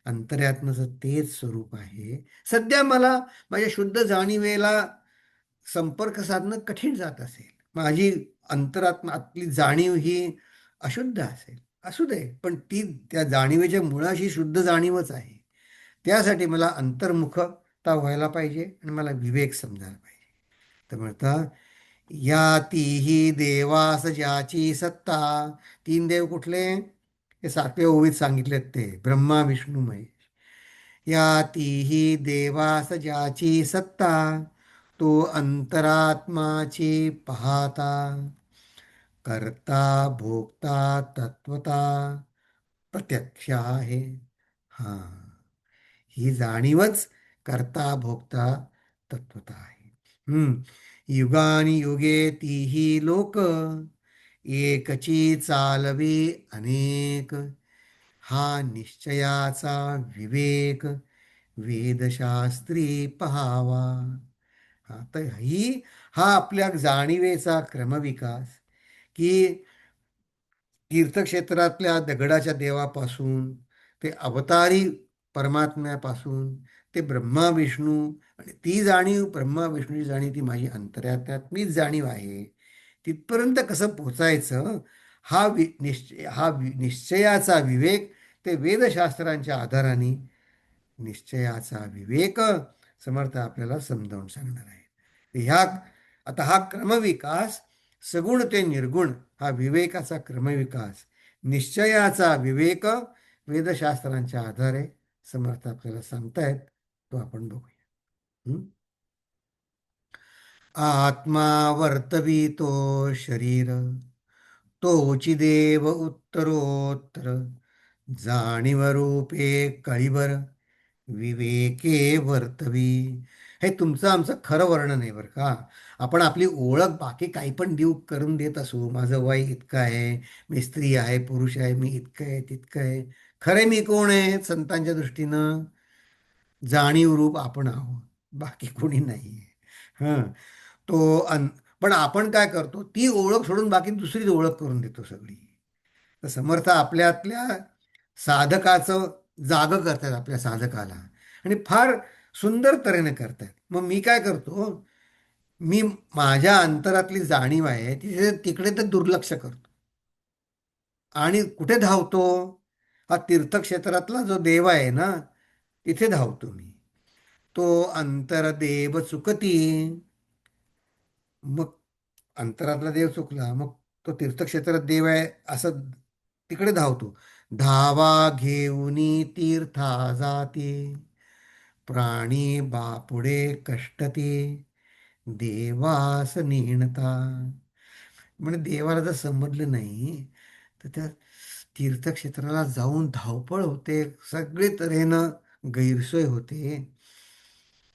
अंतर्यात्म्याचं तेच स्वरूप आहे. सध्या मला माझ्या शुद्ध जाणीवेला संपर्क साधणं कठीण जात असेल, माझी अंतरात्मा आतली जाणीव ही अशुद्ध असेल, असू दे, पण ती त्या जाणीवेच्या मुळाशी शुद्ध जाणीवच आहे. त्यासाठी मला अंतर्मुखता व्हायला पाहिजे आणि मला विवेक समजायला पाहिजे. तर म्हणता, या तीही देवास ज्याची सत्ता. तीन देव कुठले? हे 7व्या ओवीत सांगितलेत, ते ब्रह्मा विष्णू महेश. या तीही देवास ज्याची सत्ता, तो अंतरात्माची पाहता, करता भोगता तत्वता प्रत्यक्ष आहे. हा, ही जाणीवच करता भोगता तत्वता आहे. युगानी युगे तीही लोक, एकची चालवी अनेक. हा निश्चयाचा विवेक वेदशास्त्री पहावा. हा, तर हा आपल्या जाणीवेचा क्रमविकास, की तीर्थक्षेत्रातल्या दगडाच्या देवापासून ते अवतारी परमात्म्यापासून ते ब्रह्मा विष्णू, आणि ती जाणीव ब्रह्मा विष्णूची जाणीव ती माझी अंतरात्म्यात जाणीव आहे. तिथपर्यंत कसं पोचायचं, निश्चयाचा विवेक ते वेदशास्त्रांच्या आधाराने निश्चयाचा विवेक समर्थ आपल्याला समजावून सांगणार आहे. आता हा क्रमविकास, सगुण ते निर्गुण हा विवेकाचा क्रमविकास, निश्चयाचा विवेक वेदशास्त्रांच्या आधारे समर्थ आपल्याला सांगतायत, तो आपण बघूया. हं? आत्मा वर्तवितो शरीर, तोची देव उत्तरोत्तर, जाणीव रूपे कळीबर, विवेके वर्तवी. हे तुमचं आमचं खरं वर्णन आहे बरं का. आपण आपली ओळख बाकी काही पण देऊ करून देत असू, माझं वय इतकं आहे, मी स्त्री आहे, पुरुष आहे, मी इतकं आहे, तितकं आहे. खरे मी कोण आहे संतांच्या दृष्टीनं? जाणीव रूप आपण आहोत, बाकी कोणी नाही आहे. तो पण आपण काय करतो, ती ओळख सोडून बाकी दुसरीच ओळख करून देतो सगळी. तर समर्थ आपल्यातल्या साधकाचं जागं करतात, आपल्या साधकाला, आणि फार सुंदर तऱ्हेने करतात. मग मी काय करतो, मी माझ्या अंतरातली जाणीव आहे तिकडे तर दुर्लक्ष करतो, आणि कुठे धावतो? हा तीर्थक्षेत्रातला जो देव आहे ना, तिथे धावतो मी. तो अंतरदेव चुकती. मग अंतरातला देव चुकला, मग तो तीर्थक्षेत्रात देव आहे असं तिकडे धावतो. धावा घेऊनी तीर्था जाते, प्राणी बापुडे कष्टते, देवास नेणता. म्हणजे देवाला जर समजलं नाही, तर त्या तीर्थक्षेत्राला जाऊन धावपळ होते, सगळे तऱ्हेनं गैरसोय होते.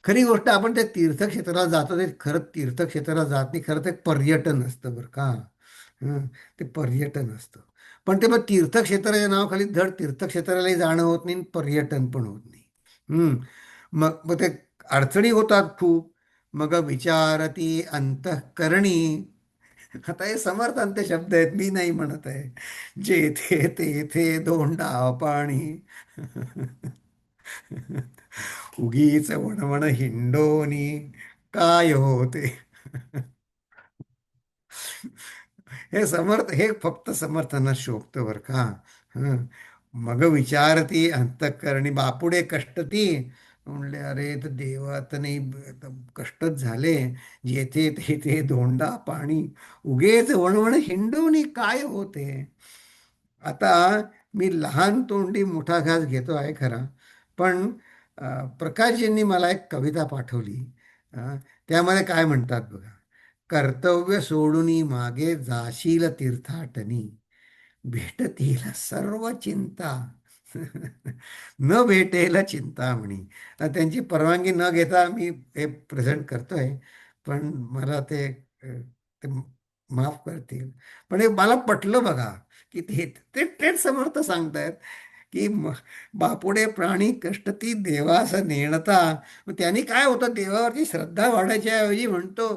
खरी गोष्ट, आपण त्या तीर्थक्षेत्राला जातो, ते खरं तीर्थक्षेत्राला जात नाही, खरं ते पर्यटन असतं बरं का. ते पर्यटन असतं. पण ते मग तीर्थक्षेत्राच्या नावाखाली धड तीर्थक्षेत्रालाही जाणं होत नाही, पर्यटन पण होत नाही. मग मग ते अडचणी होतात खूप. मग विचारती अंतःकरणी. आता हे समर्थांचे शब्द आहेत, मी नाही म्हणत आहे. जेथे तेथे धोंडा पाणी, उगीच वणवण हिंडोनी काय होते. हे फक्त समर्थांना शोभतं बरं का. हं. मग विचारती अंतःकरणी बापुडे कष्टती. म्हणले, अरे तर देवात नाही, आता कष्टच झाले. जेथे तेथे धोंडा पाणी, उगेच वणवण हिंडोनी काय होते. आता मी लहान तोंडी मोठा घास घेतो आहे खरा, पण प्रकाशजींनी मला एक कविता पाठवली. त्यामध्ये काय म्हणतात बघा, कर्तव्य सोडून मागे जाशील तीर्थाटनी, भेटतील सर्व चिंता. न भेटेल चिंतामणी. त्यांची परवानगी न घेता मी हे प्रेझेंट करतोय, पण मला ते माफ करतील. पण हे मला पटलं बघा, की ते ते थेट समर्थ सांगतायत की बापुडे प्राणी कष्टती देवास नेणता. मग त्यांनी काय होतं, देवावरची श्रद्धा वाढायच्या ऐवजी म्हणतो,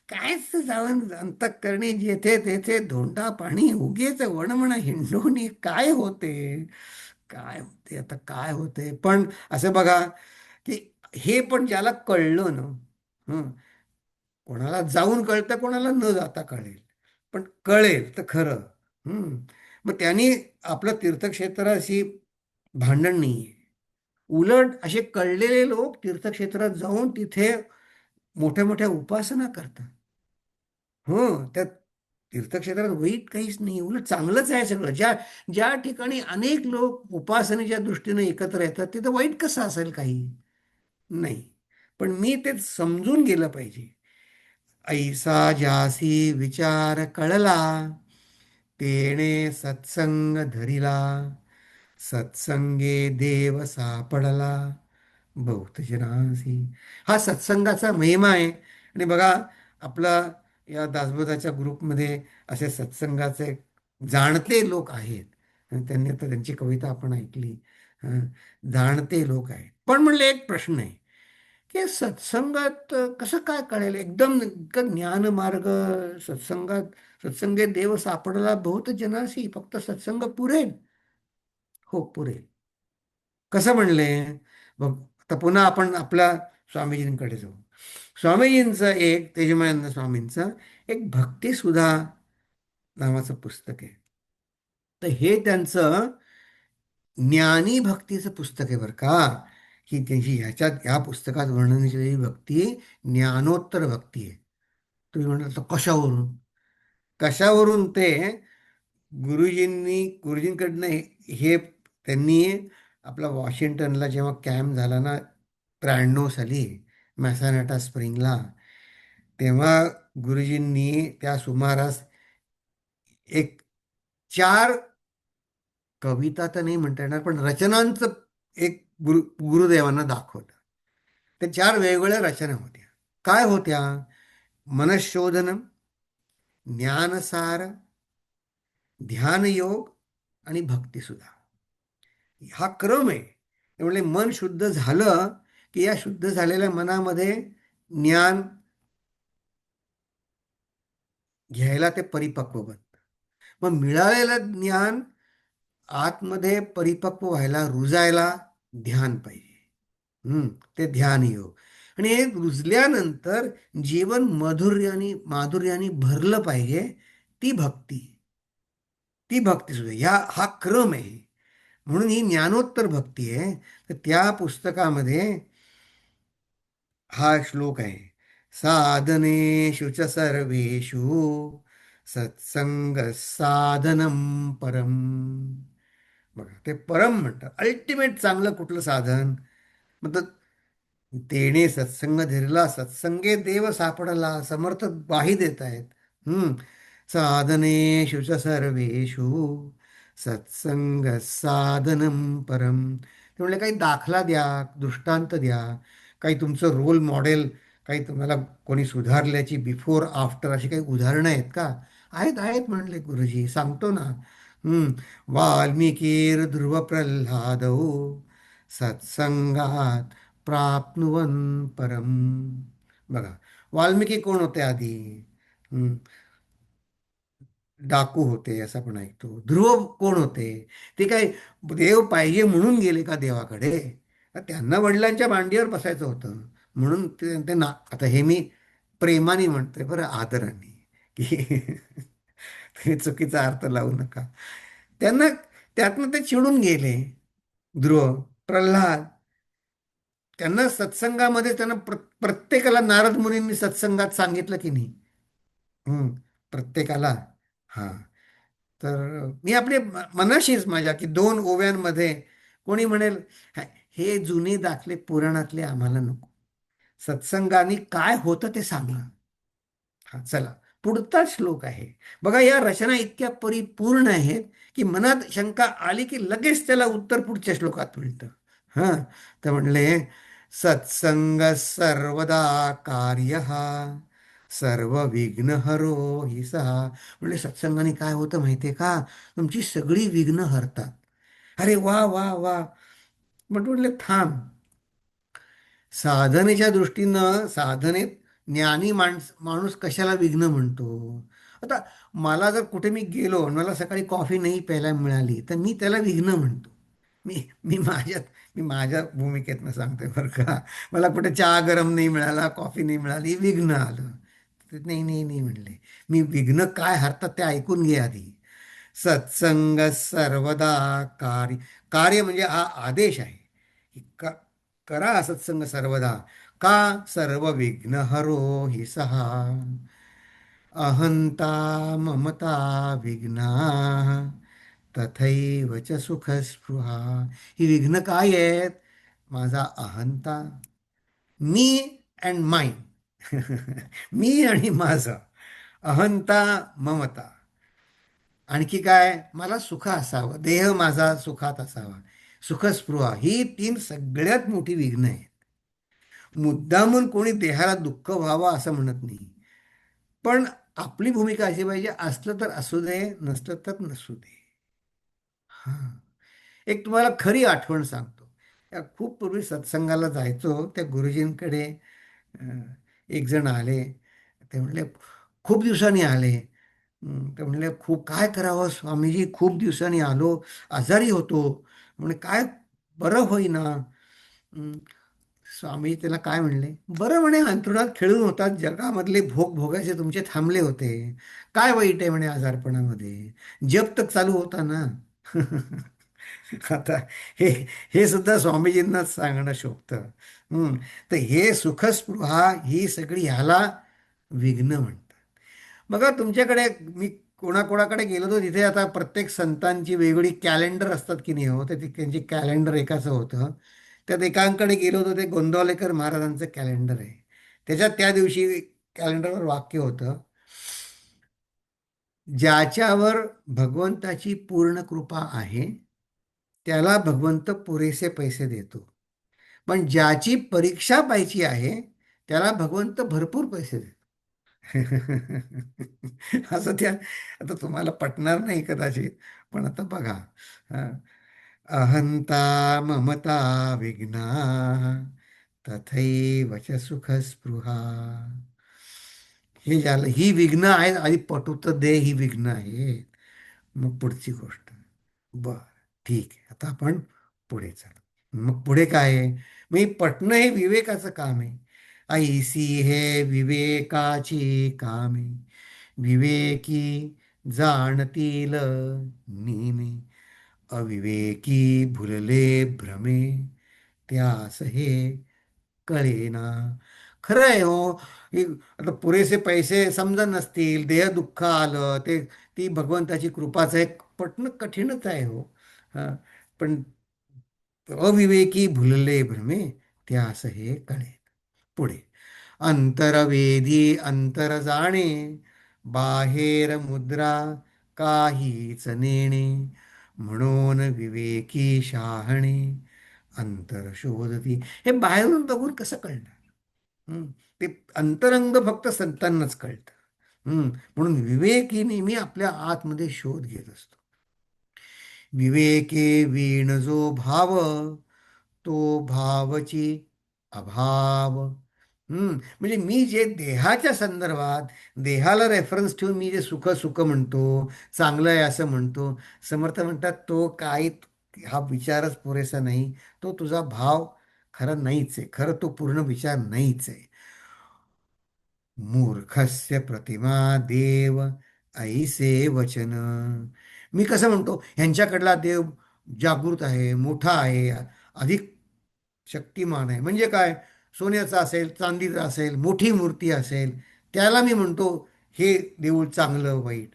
कायच जाऊन अंतःकरणी जेथे तेथे धोंडा पाणी उगेच वणवण हिंडोनी काय होते. काय होते आता, काय होते. पण असं बघा, की हे पण ज्याला कळलं ना, हं, कोणाला जाऊन कळतं, कोणाला न जाता कळेल, पण कळेल तर खरं. हं. मग त्यांनी आपलं तीर्थक्षेत्राशी भांडण नाहीये. उलट असे कळलेले लोक तीर्थक्षेत्रात जाऊन तिथे मोठ्या मोठ्या उपासना करतात. हो, त्या तीर्थक्षेत्रात वाईट काहीच नाही, उलट चांगलंच आहे सगळं. ज्या ज्या ठिकाणी अनेक लोक उपासनेच्या दृष्टीने एकत्र येतात तिथं वाईट कसं असेल काही नाही. पण मी ते समजून गेलं पाहिजे. ऐसा जासी विचार कळला, तेणे सत्संग धरिला, सत्संगे देव सापडला, बहुत जनासी. हा सत्संगाचा महिमा आहे. आणि बघा, आपला या दासबोधाच्या ग्रुपमध्ये असे सत्संगाचे जाणते लोक आहेत. आणि त्यांनी आता त्यांची कविता आपण ऐकली. हं, जाणते लोक आहेत. पण म्हणले एक प्रश्न आहे, की सत्संगात कसं काय कळेल एकदम इतकं ज्ञानमार्ग. सत्संगात सत्संगे देव सापडला बहुत जनासी, फक्त सत्संग पुरेल? हो, पुरेल. कसं म्हणले बघ. आता पुन्हा आपण आपल्या स्वामीजींकडे जाऊ. स्वामीजींचं एक, तेजमानंद स्वामींचं एक भक्तिसुधा नावाचं पुस्तक आहे. तर हे त्यांचं ज्ञानी भक्तीचं पुस्तक आहे बरं का. की त्यांची ह्याच्यात या पुस्तकात वर्णन केलेली भक्ती ज्ञानोत्तर भक्ती आहे. तुम्ही म्हणाल तर कशावरून? कशावरून ते गुरुजींकडनं हे त्यांनी आपला वॉशिंग्टनला जेव्हा कॅम्प झाला ना, 93 साली मॅसानाटा स्प्रिंगला, तेव्हा गुरुजींनी त्या सुमारास एक 4 कविता तर नाही म्हणता येणार, पण रचनांचं एक गुरुदेवांना दाखवलं. ते 4 वेगवेगळ्या रचना होत्या. काय होत्या? मनशोधनम, ज्ञानसार, ध्यानयोग आणि भक्तिसुधा. हा क्रम आहे. त्यामुळे मन शुद्ध झालं की या शुद्ध झालेल्या मनामध्ये ज्ञान घ्यायला ते परिपक्व बनतं. मग मिळालेलं ज्ञान आतमध्ये परिपक्व व्हायला, रुजायला ध्यान पाहिजे. ते ध्यान योग. आणि हे रुजल्यानंतर जीवन माधुर्याने भरलं पाहिजे. ती भक्ती, ती भक्ती सुद्धा हा क्रम आहे. म्हणून ही ज्ञानोत्तर भक्ती आहे. तर त्या पुस्तकामध्ये हा श्लोक आहे, साधनेषु च सर्वेषु सत्संग साधनम परम. बघा, ते परम म्हणतात, अल्टिमेट चांगलं कुठलं साधन. मग तेने सत्संग धरला, सत्संगे देव सापडला. समर्थ ग्वाही देत आहेत. साधनेषु च सर्वेषु सत्संग साधनम परम. ते म्हणले काही दाखला द्या, दृष्टांत द्या, काही तुमचं रोल मॉडेल, काही तुम्हाला कोणी सुधारल्याची बिफोर आफ्टर अशी काही उदाहरणं आहेत का? आहेत, आहेत म्हणले गुरुजी, सांगतो ना. हम्म वाल्मिकीर ध्रुव प्रल्हादौ सत्संगात प्राप्नुवन परम. बघा, वाल्मिकी कोण होते आधी? हम्म, डाकू होते असं आपण ऐकतो. ध्रुव कोण होते? ते काय देव पाहिजे म्हणून गेले का देवाकडे? त्यांना वडिलांच्या मांडीवर बसायचं होतं, म्हणून ते ना. आता हे मी प्रेमाने म्हणतोय बरं, आदराने, की तुम्ही चुकीचा अर्थ लावू नका. त्यांना त्यातनं ते चिडून गेले. ध्रुव, प्रल्हाद, त्यांना सत्संगामध्ये त्यांना प्रत्येकाला नारद मुनींनी सत्संगात सांगितलं की नाही? हम्म, प्रत्येकाला. हा, तर मी आपल्या मनाशीच माझ्या, की 2 ओव्यांमध्ये कोणी म्हणेल, "हा, हे जुने दाखले पुराणातले आम्हाला नको. सत्संगाने काय होतं ते सांगणं. हा चला, पुढचा श्लोक आहे. बघा, या रचना इतक्या परिपूर्ण आहेत की मनात शंका आली की लगेच त्याला उत्तर पुढच्या श्लोकात मिळतं. हा, तर म्हणले, सत्संग सर्वदा कार्य सर्व विघ्न हरो हि सहा. म्हणजे सत्संगाने काय होतं माहितीये का? तुमची सगळी विघ्न हरतात. अरे वा वा वा. म्हटलं थांब, साधनेच्या दृष्टीनं साधनेत ज्ञानी माणूस कशाला विघ्न म्हणतो? आता मला जर कुठे मी गेलो आणि मला सकाळी कॉफी नाही प्यायला मिळाली तर मी त्याला विघ्न म्हणतो. मी मी माझ्यात मी माझ्या भूमिकेतनं सांगतोय बरं का. मला कुठे चहा गरम नाही मिळाला, कॉफी नाही मिळाली, विघ्न आलं. तर नाही नाही नाही म्हणले. मी विघ्न काय हरतात ते ऐकून घे आधी. सत्संग सर्वदा कार्य. कार्य म्हणजे हा आदेश आहे की करा सत्संग सर्वदा. का? सर्व विघ्न हरो हि सहा. अहंता ममता विघ्ना तथैव च सुखस्पृहा. ही विघ्न काय आहेत? माझा अहंता, मी अँड माइन. मी आणि माझं. अहंता, ममता. आणखी काय? मला सुख असावं, देह माझा सुखात असावा. सुखस्पृहा ही तीन सगळ्यात मोठी विघ्न आहेत. मुद्दामून कोणी देहाला दुःख व्हावं असं म्हणत नाही. पण आपली भूमिका अशी पाहिजे, असलं तर असू दे, नसलं तर नसू दे. हा, एक तुम्हाला खरी आठवण सांगतो. खूप पूर्वी सत्संगाला जायचो, त्या गुरुजींकडे अं, एक जण आले. ते म्हणले, खूप दिवसांनी आले. ते म्हणले, खूप काय करावं स्वामीजी, खूप दिवसांनी आलो, आजारी होतो. म्हणजे काय, बरं होईना. स्वामी त्याला काय म्हणले? बरं म्हणे, अंथरुणात खेळून होतात, जगामधले भोग भोगायचे तुमचे थांबले होते. काय वाईट आहे म्हणे आजारपणामध्ये, जप तर चालू होता ना. आता हे हे सुद्धा स्वामीजींनाच सांगणं शोभतं. तर हे सुखस्पृहा ही सगळी ह्याला विघ्न म्हणतात. बघा, तुमच्याकडे मी कोणाकोणाकडे गेलो होतो तिथे आता प्रत्येक संतांची वेगवेगळी कॅलेंडर असतात की नाही हो, तर त्यांची कॅलेंडर एकाचं होतं. त्यात एकांकडे गेलो होतो, ते गोंदवलेकर महाराजांचं कॅलेंडर आहे. त्याच्यात त्या दिवशी कॅलेंडरवर वाक्य होतं, ज्याच्यावर भगवंताची पूर्ण कृपा आहे त्याला भगवंत पुरेसे पैसे देतो, पण ज्याची परीक्षा पाहिजे आहे त्याला भगवंत भरपूर पैसे देतो. असं त्या, आता तुम्हाला पटणार नाही कदाचित, पण आता बघा. हा. अहंता ममता विघ्ना तथैव च सुखस्पृहा. हे झालं, ही विघ्न आहेत. आधी पटू तर दे, ही विघ्न आहेत. मग पुढची गोष्ट. बर, ठीक आहे, आता आपण पुढे चालू. मग पुढे काय आहे? मग हे पटणं हे विवेकाचं काम आहे. ऐसी हे विवेकाची कामे, विवेकी जाणतील नेमे, अविवेकी भुलले भ्रमे, त्यास हे कळेना. खरं आहे हो. आता पुरेसे पैसे समजा नसतील, देह दुःख आलं, ते ती भगवंताची कृपाच आहे, पटणं कठीणच आहे हो. हा, पण अविवेकी भुलले भ्रमे, त्यास हे कळे. पुढे, अंतरवेधी अंतर जाणे, बाहेर मुद्रा काहीच नेणे, म्हणून विवेकी शहाणे अंतर शोधती. हे बाहेरून बघून कसं कळणार? ते अंतरंग फक्त संतांनाच कळतं. म्हणून विवेकी नेहमी आपल्या आतमध्ये शोध घेत असतो. विवेके वीण जो भाव, तो भावची अभाव. म्हणजे मी जे देहाच्या संदर्भात, देहाला रेफरन्स ठेवून मी जे सुख सुख म्हणतो, चांगलं आहे असं म्हणतो, समर्थ म्हणतात तो काही, हा विचारच पुरेसा नाही. तो तुझा भाव खरं नाहीच आहे, खरं तो पूर्ण विचार नाहीच आहे. मूर्खस्य प्रतिमा देव ऐसे वचन. मी कसं म्हणतो, ह्यांच्याकडला देव जागृत आहे, मोठा आहे, अधिक शक्तिमान आहे. म्हणजे काय? सोन्याचा असेल, चांदीचा असेल, मोठी मूर्ती असेल, त्याला मी म्हणतो हे देऊळ चांगलं वाईट.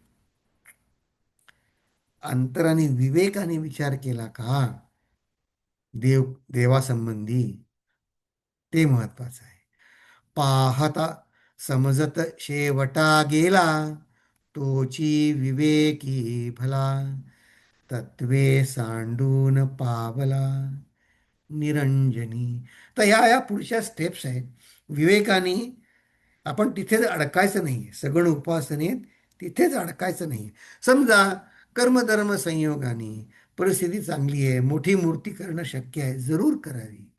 अंतराने विवेकाने विचार केला का देवासंबंधी, ते महत्वाचं आहे. पाहता समजत शेवटा गेला, तोची विवेकी भला, तत्वे सांडून पावला निरंजनी. तर ह्या पुढच्या स्टेप्स आहेत. विवेकाने आपण तिथेच अडकायचं नाही, सगुण उपासनेत तिथेच अडकायचं नाही. समजा कर्मधर्म संयोगाने परिस्थिती चांगली आहे, मोठी मूर्ती करणं शक्य आहे, जरूर करावी.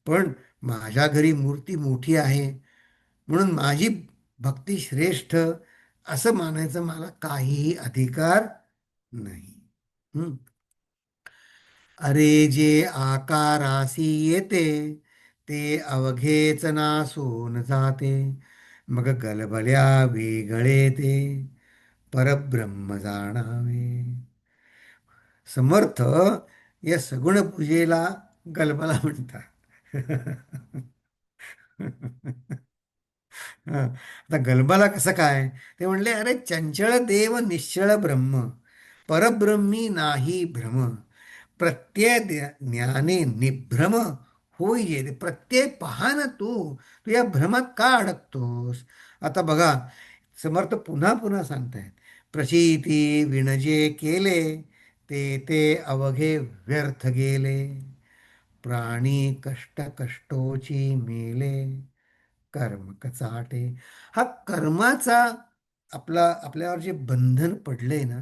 पण माझ्या घरी मूर्ती मोठी आहे म्हणून माझी भक्ती श्रेष्ठ असं मानायचं मला काहीही अधिकार नाही. हं. अरे जे आकारासी येते, ते अवघेच नासून जाते, मग गलबल्या वेगळे ते परब्रह्म जाणावे. समर्थ या सगुण पूजेला गलबला म्हणतात. हा. आता गलबाला कसं काय? ते म्हणले, अरे चंचळ देव निश्चळ ब्रह्म, परब्रह्मी नाही भ्रम, प्रत्यय ज्ञाने निभ्रम होई जे. प्रत्यय पहा ना तू या भ्रमात का अडकतोस? आता बघा, समर्थ पुन्हा पुन्हा सांगतायत, प्रचिती विणजे केले, ते ते अवघे व्यर्थ गेले, प्राणी कष्ट कष्टोची मेले, कर्म कचाटे. हा कर्माचा आपल्यावर जे बंधन पडलंय ना,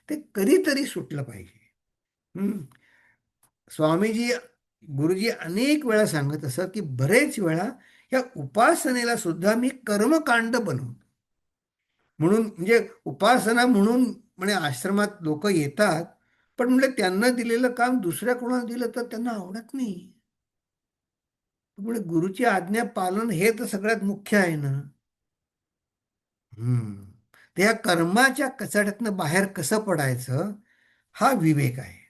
ते कधीतरी सुटलं पाहिजे. हम्म. स्वामीजी, गुरुजी अनेक वेळा सांगत असत की बरेच वेळा या उपासनेला सुद्धा मी कर्मकांड बनवतो. म्हणून म्हणजे उपासना म्हणून म्हणजे आश्रमात लोक येतात, पण म्हणजे त्यांना दिलेलं काम दुसऱ्या कोणाला दिलं तर त्यांना आवडत नाही. त्यामुळे गुरुची आज्ञा पालन हे तर सगळ्यात मुख्य आहे ना. हम्म. त्या कर्माच्या कचाट्यातनं बाहेर कसं पडायचं, हा विवेक आहे.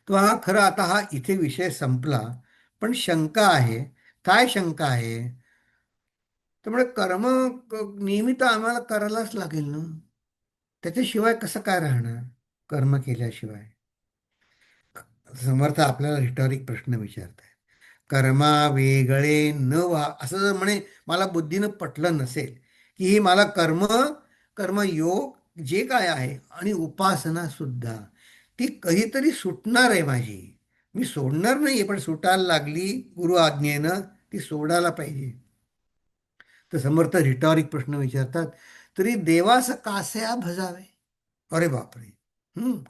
तो हा खरं, आता हा इथे विषय संपला. पण शंका आहे. काय शंका आहे? त्यामुळे कर्म नेहमी तर आम्हाला करायलाच लागेल ना. त्याच्याशिवाय कसं काय राहणार, कर्म केल्याशिवाय? समर्थ आपल्याला रिटॉरिक प्रश्न विचारताय. कर्मा वेगळे न व्हा असं जर म्हणे, मला बुद्धीनं पटलं नसेल की ही मला कर्मयोग जे काय आहे आणि उपासना सुद्धा ती कधीतरी सुटणार आहे माझी, मी सोडणार नाहीये, पण सुटायला लागली गुरु आज्ञेनं, ती सोडायला पाहिजे. तर समर्थ रिटॉरिक प्रश्न विचारतात, तरी देवास कासया भजावे? अरे बापरे. हम्म.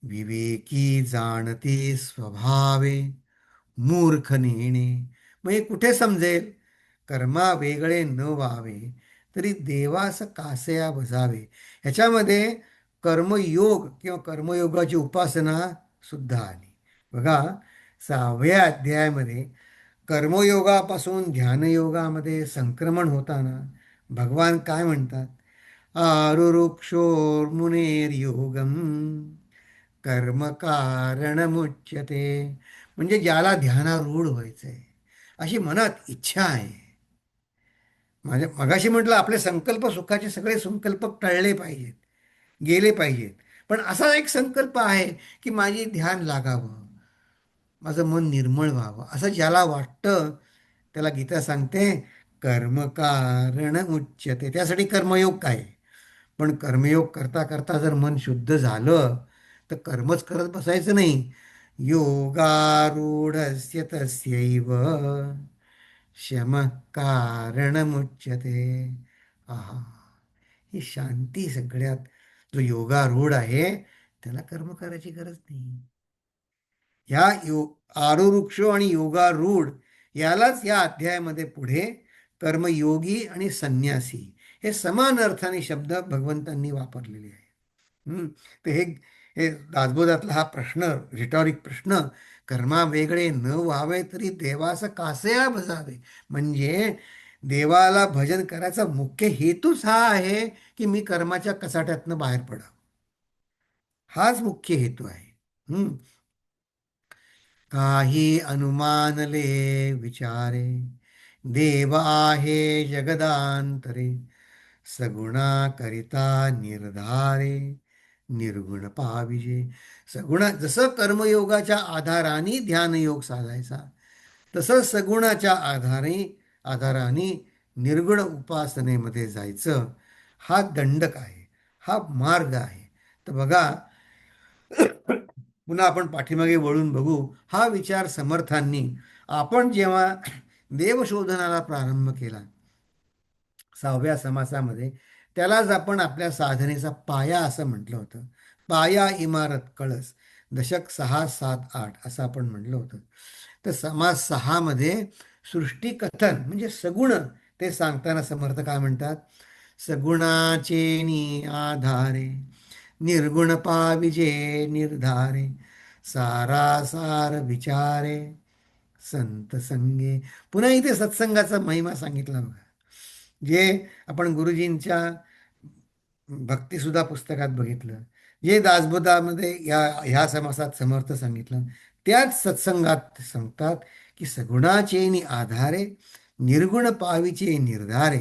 विवेकी जाणते स्वभावे, मूर्ख नेणे. मग हे कुठे समजेल? कर्मा वेगळे न व्हावे, तरी देवास कासया भजावे. ह्याच्यामध्ये कर्मयोग किंवा कर्मयोगाची उपासना सुद्धा आली. बघा, 6व्या अध्यायामध्ये कर्मयोगापासून ध्यानयोगामध्ये संक्रमण होताना भगवान काय म्हणतात? आरुरुक्षोर्मुनेर्योगम कर्म कारणमुच्यते. म्हणजे ज्याला ध्यानारूढ व्हायचंय, अशी मनात इच्छा आहे. माझ्या मगाशी म्हटलं, आपले संकल्प सुखाचे सगळे संकल्प टळले पाहिजेत, गेले पाहिजेत. पण असा एक संकल्प आहे की माझी ध्यान लागावं, माझं मन निर्मळ व्हावं, असं ज्याला वाटतं, त्याला गीता सांगते कर्म कारण उच्यते. त्यासाठी कर्मयोग काय? पण कर्मयोग करता करता जर मन शुद्ध झालं, तर कर्मच करत बसायचं नाही. योगारूढस्य तस्यैव शम कारणमुच्यते. आहा, ही शांती सगळ्यात. जो योगारूढ आहे त्याला कर्म करायची गरज नाही. ह्या आरुरुक्ष आणि योगारूढ यालाच या अध्यायामध्ये पुढे कर्मयोगी आणि संन्यासी हे समान अर्थाने शब्द भगवंतांनी वापरलेले आहे. तर हे हे दासबोधातला हा प्रश्न, रिटॉरिक प्रश्न, कर्मा वेगळे न व्हावे तरी देवास कासया भजावे, म्हणजे देवाला भजन करायचा मुख्य हेतूच हा आहे की मी कर्माच्या कचाट्यातनं बाहेर पडावं. हाच मुख्य हेतू आहे. काही अनुमानले विचारे, देव आहे जगदांतरे, सगुणा करिता निर्धारे, निर्गुण पाविजे. सगुणा जसं कर्मयोगाच्या आधाराने ध्यानयोग साधायचा, तसं सगुणाच्या आधाराने निर्गुण उपासनेमध्ये जायचं. हा दंडक आहे, हा मार्ग आहे. तर बघा, पुन्हा आपण पाठीमागे वळून बघू. हा विचार समर्थांनी आपण जेव्हा देवशोधनाला प्रारंभ केला 6व्या समासामध्ये, त्यालाच आपण आपल्या साधनेचा पाया असं म्हटलं होतं. पाया इमारत कळस, दशक 6, 7, 8 असं आपण म्हटलं होतं. तर समास 6 मध्ये सृष्टिकथन म्हणजे सगुण, ते सांगताना समर्थ काय म्हणतात? सगुणाचे आधारे निर्गुण पाविजे निर्धारे, सारासार विचारे संत संगे. पुन्हा इथे सत्संगाचा महिमा सांगितला बघा, जे आपण गुरुजींच्या भक्तिसुधा पुस्तकात बघितलं, जे दासबोधामध्ये ह्या समासात समर्थ सांगितलं, त्याच सत्संगात सांगतात की सगुणाचे आधारे निर्गुण पावीचे निर्धारे.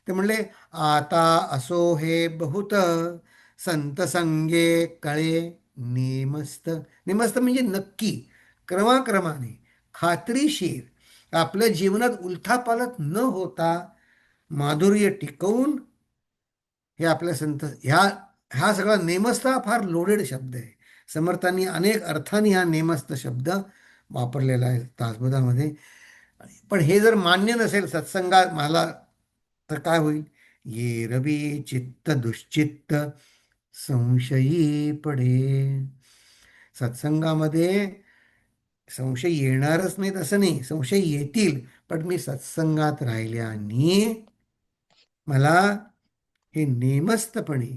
ते म्हणले, आता असो हे बहुत संत संगे कळे नेमस्त. नेमस्त म्हणजे नक्की, क्रमाक्रमाने, खात्रीशीर, आपल्या जीवनात उलथापालथ न होता माधुर्य टिकवून, हे आपल्या संत ह्या हा सगळा नेमस्त हा फार लोडेड शब्द आहे. समर्थांनी अनेक अर्थाने हा नेमस्त शब्द वापरलेला आहे दासबोधामध्ये. पण हे जर मान्य नसेल सत्संगात मला, तर काय होईल? ये रवी चित्त दुश्चित्त संशयी पडे. सत्संगामध्ये संशय येणारच नाहीत असं नाही, संशय येतील. पण मी सत्संगात राहिल्याने मला हे नेमस्तपणे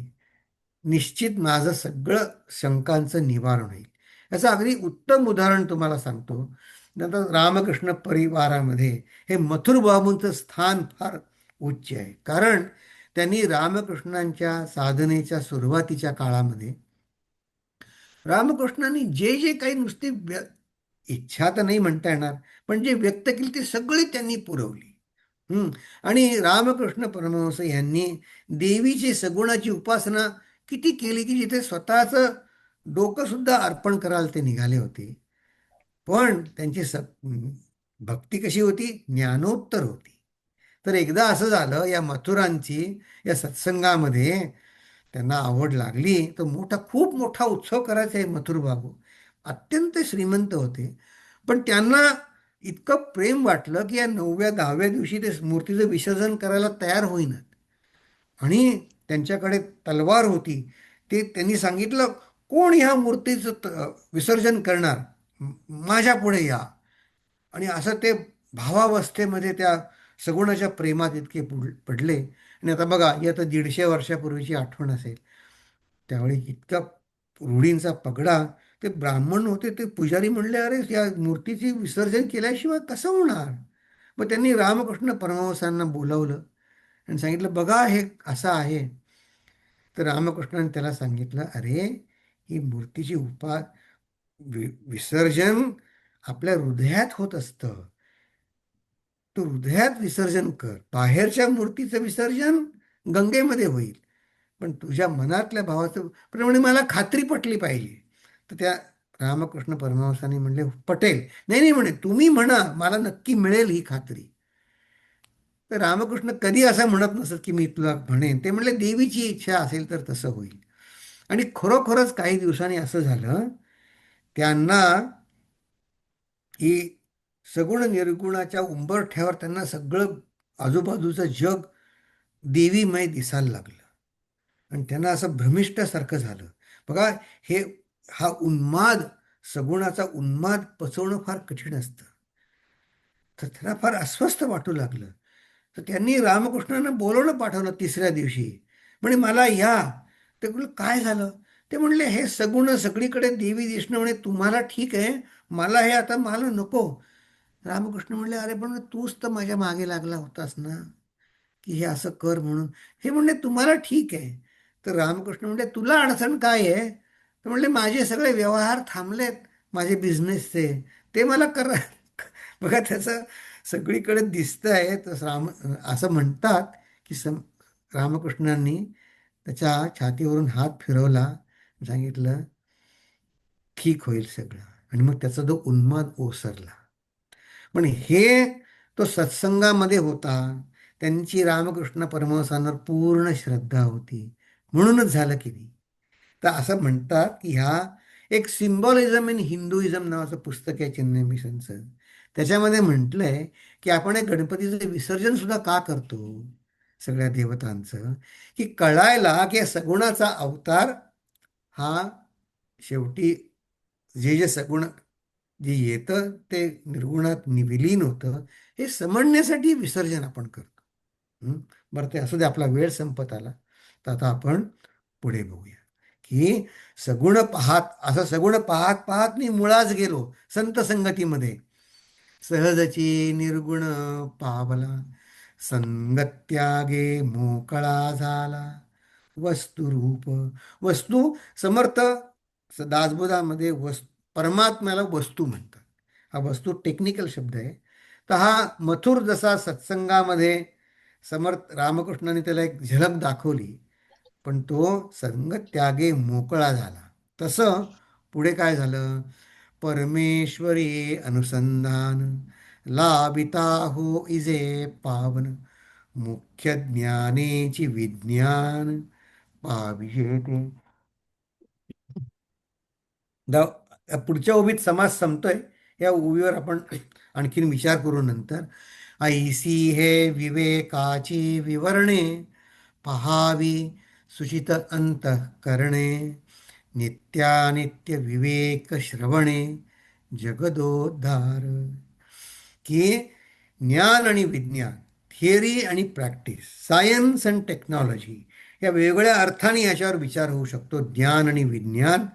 निश्चित माझं सगळं शंकांचं निवारण होईल. याचं अगदी उत्तम उदाहरण तुम्हाला सांगतो. नंतर रामकृष्ण परिवारामध्ये हे मथुर बाबूंचं स्थान फार उच्च आहे. कारण त्यांनी रामकृष्णांच्या साधनेच्या सुरुवातीच्या काळामध्ये रामकृष्णांनी जे जे काही नुसती इच्छा तर नाही म्हणता येणार, पण जे व्यक्त केली ती सगळी त्यांनी पुरवली. हं. आणि रामकृष्ण परमहंस यांनी देवीची सगुणाची उपासना किती केली, की जिथे स्वतःचं डोकं सुद्धा अर्पण करायला ते निघाले होते. पण त्यांची भक्ती कशी होती? ज्ञानोत्तर होती. तर एकदा असं झालं, या मथुरांची या सत्संगामध्ये त्यांना आवड लागली, तर खूप मोठा उत्सव करायचा आहे. मथुर बाबू अत्यंत श्रीमंत होते, पण त्यांना इतकं प्रेम वाटलं की या 9व्या 10व्या दिवशी ते मूर्तीचं विसर्जन करायला तयार होईनात. आणि त्यांच्याकडे तलवार होती. ते त्यांनी सांगितलं, कोण ह्या मूर्तीचं विसर्जन करणार? माझ्या पुढे या. आणि असं ते भावावस्थेमध्ये त्या सगुणाच्या प्रेमात इतके पडले. आणि आता बघा, ही आता 150 वर्षापूर्वीची आठवण असेल. त्यावेळी इतका रूढींचा पगडा, ते ब्राह्मण होते, ते पुजारी म्हणले, अरे या मूर्तीची विसर्जन केल्याशिवाय कसं होणार? मग त्यांनी रामकृष्ण परमहंसांना बोलावलं आणि सांगितलं, बघा हे असं आहे. तर रामकृष्णाने त्याला सांगितलं, अरे ही मूर्तीची विसर्जन आपल्या हृदयात होत असतं. तू हृदयात विसर्जन कर. बाहेरच्या मूर्तीचं विसर्जन गंगेमध्ये होईल, पण तुझ्या मनातल्या भावाचं. प्रमाणे मला खात्री पटली पाहिजे. तर त्या रामकृष्ण परमहंसांनी म्हणले, पटेल. नाही नाही म्हणे, तुम्ही म्हणा, मला नक्की मिळेल ही खात्री. तर रामकृष्ण कधी असं म्हणत नसत की मी तुला म्हणेन. ते म्हणले, देवीची इच्छा असेल तर तसं होईल. आणि खरोखरच काही दिवसांनी असं झालं, त्यांना ही सगुण निर्गुणाच्या उंबरठ्यावर त्यांना सगळं आजूबाजूचं जग देवीमय दिसायला लागलं. आणि त्यांना असं भ्रमिष्ठासारखं झालं. बघा, हे हा उन्माद, सगुणाचा उन्माद पचवणं फार कठीण असतं. तर त्यांना फार अस्वस्थ वाटू लागलं. तर त्यांनी रामकृष्णांना बोलवणं पाठवलं 3ऱ्या दिवशी. म्हणे, मला या. ते म्हणलं, काय झालं? ते म्हणले, हे सगुण सगळीकडे देवी दिसणं, म्हणे तुम्हाला ठीक आहे, मला हे आता मला नको. रामकृष्ण म्हणले, अरे पण तूच तर माझ्या मागे लागला होतास ना, की हे असं कर म्हणून. हे म्हणले, तुम्हाला ठीक आहे. तर रामकृष्ण म्हणले, तुला अडचण काय आहे? तर म्हणले, माझे सगळे व्यवहार थांबलेत, माझे बिझनेसचे, ते मला कर. बघा, त्याचं सगळीकडे दिसतं आहे. तर असं म्हणतात की रामकृष्णांनी त्याच्या छातीवरून हात फिरवला, सांगितलं, ठीक होईल सगळं. आणि मग त्याचा जो उन्माद ओसरला. पण हे तो सत्संगामध्ये होता. त्यांची रामकृष्ण परमहंसांवर पूर्ण श्रद्धा होती. म्हणूनच झालं की नाही. तर असं म्हणतात की ह्या एक सिम्बॉलिझम इन हिंदुइझम नावाचं पुस्तक आहे चिन्मय मिशनचं. त्याच्यामध्ये म्हटलंय की आपण एक गणपतीचं विसर्जन सुद्धा का करतो, सगळ्या देवतांचं, की कळायला की या सगुणाचा अवतार हा शेवटी जे सगुण जे येतं ते निर्गुणात विलीन होतं, हे समजण्यासाठी विसर्जन आपण करतो. हं? बरं, ते असू दे, आपला वेळ संपत आला. तर आता आपण पुढे बघूया की सगुण पाहत पाहत मी मुळाच गेलो संत संगतीमध्ये, सहजची निर्गुण पावला, संगत्यागे मोकळा झाला, वस्तुरूप. वस्तू, समर्थ दासबोधामध्ये परमात्म्याला वस्तू म्हणतात. हा वस्तू टेक्निकल शब्द आहे. तर हा मथुर जसा सत्संगामध्ये समर्थ रामकृष्णाने त्याला एक झलक दाखवली, पण तो संगत्यागे मोकळा झाला. तसं पुढे काय झालं? परमेश्वरी अनुसंधान, लाभिता हो इजे पावन, मुख्य ज्ञानेची विज्ञान पाविषे ते. पुढच्या उभीत समास संपतोय. या उभीवर आपण आणखीन विचार करू नंतर. ऐसी हे विवेकाची विवरणे, पहावी सुचित अंतःकरणे, नित्यानित्य विवेक श्रवणे, जगदोद्धार. की ज्ञान आणि विज्ञान, थिअरी आणि प्रॅक्टिस, सायन्स अँड टेक्नॉलॉजी, या वेगवेगळ्या अर्थाने याच्यावर विचार होऊ शकतो. ज्ञान आणि विज्ञान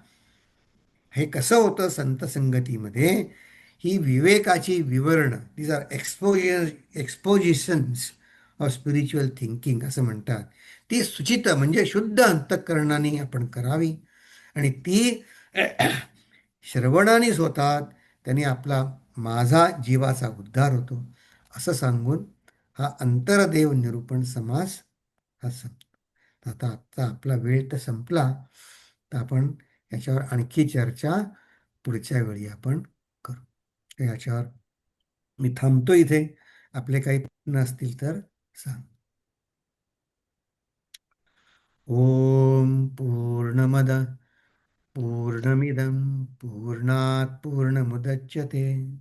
हे कसं होतं संत संगतीमध्ये, ही विवेकाची विवरणं, these are expositions of spiritual thinking असं म्हणतात. ती सुचित म्हणजे शुद्ध अंतःकरणाने आपण करावी. आणि ती श्रवणानेच होतात. त्यांनी माझा जीवाचा उद्धार होतो, असं सांगून हा अंतरदेव निरूपण समास हा संपतो. आता आजचा आपला वेळ तर संपला. तर आपण याच्यावर आणखी चर्चा पुढच्या वेळी आपण करू. तर याच्यावर मी थांबतो इथे. आपले काही प्रश्न असतील तर सांग. ओम पूर्णमद पूर्णमिदं पूर्णात् पूर्णमुदच्यते,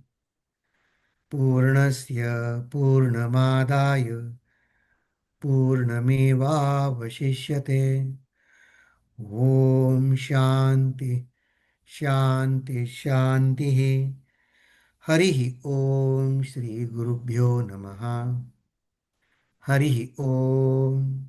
पूर्णस्य पूर्णमादाय पूर्णमेवावशिष्यते. ओम शांती शांती शांती. हरि ओम. श्री गुरुभ्यो नमः. हरि ओम.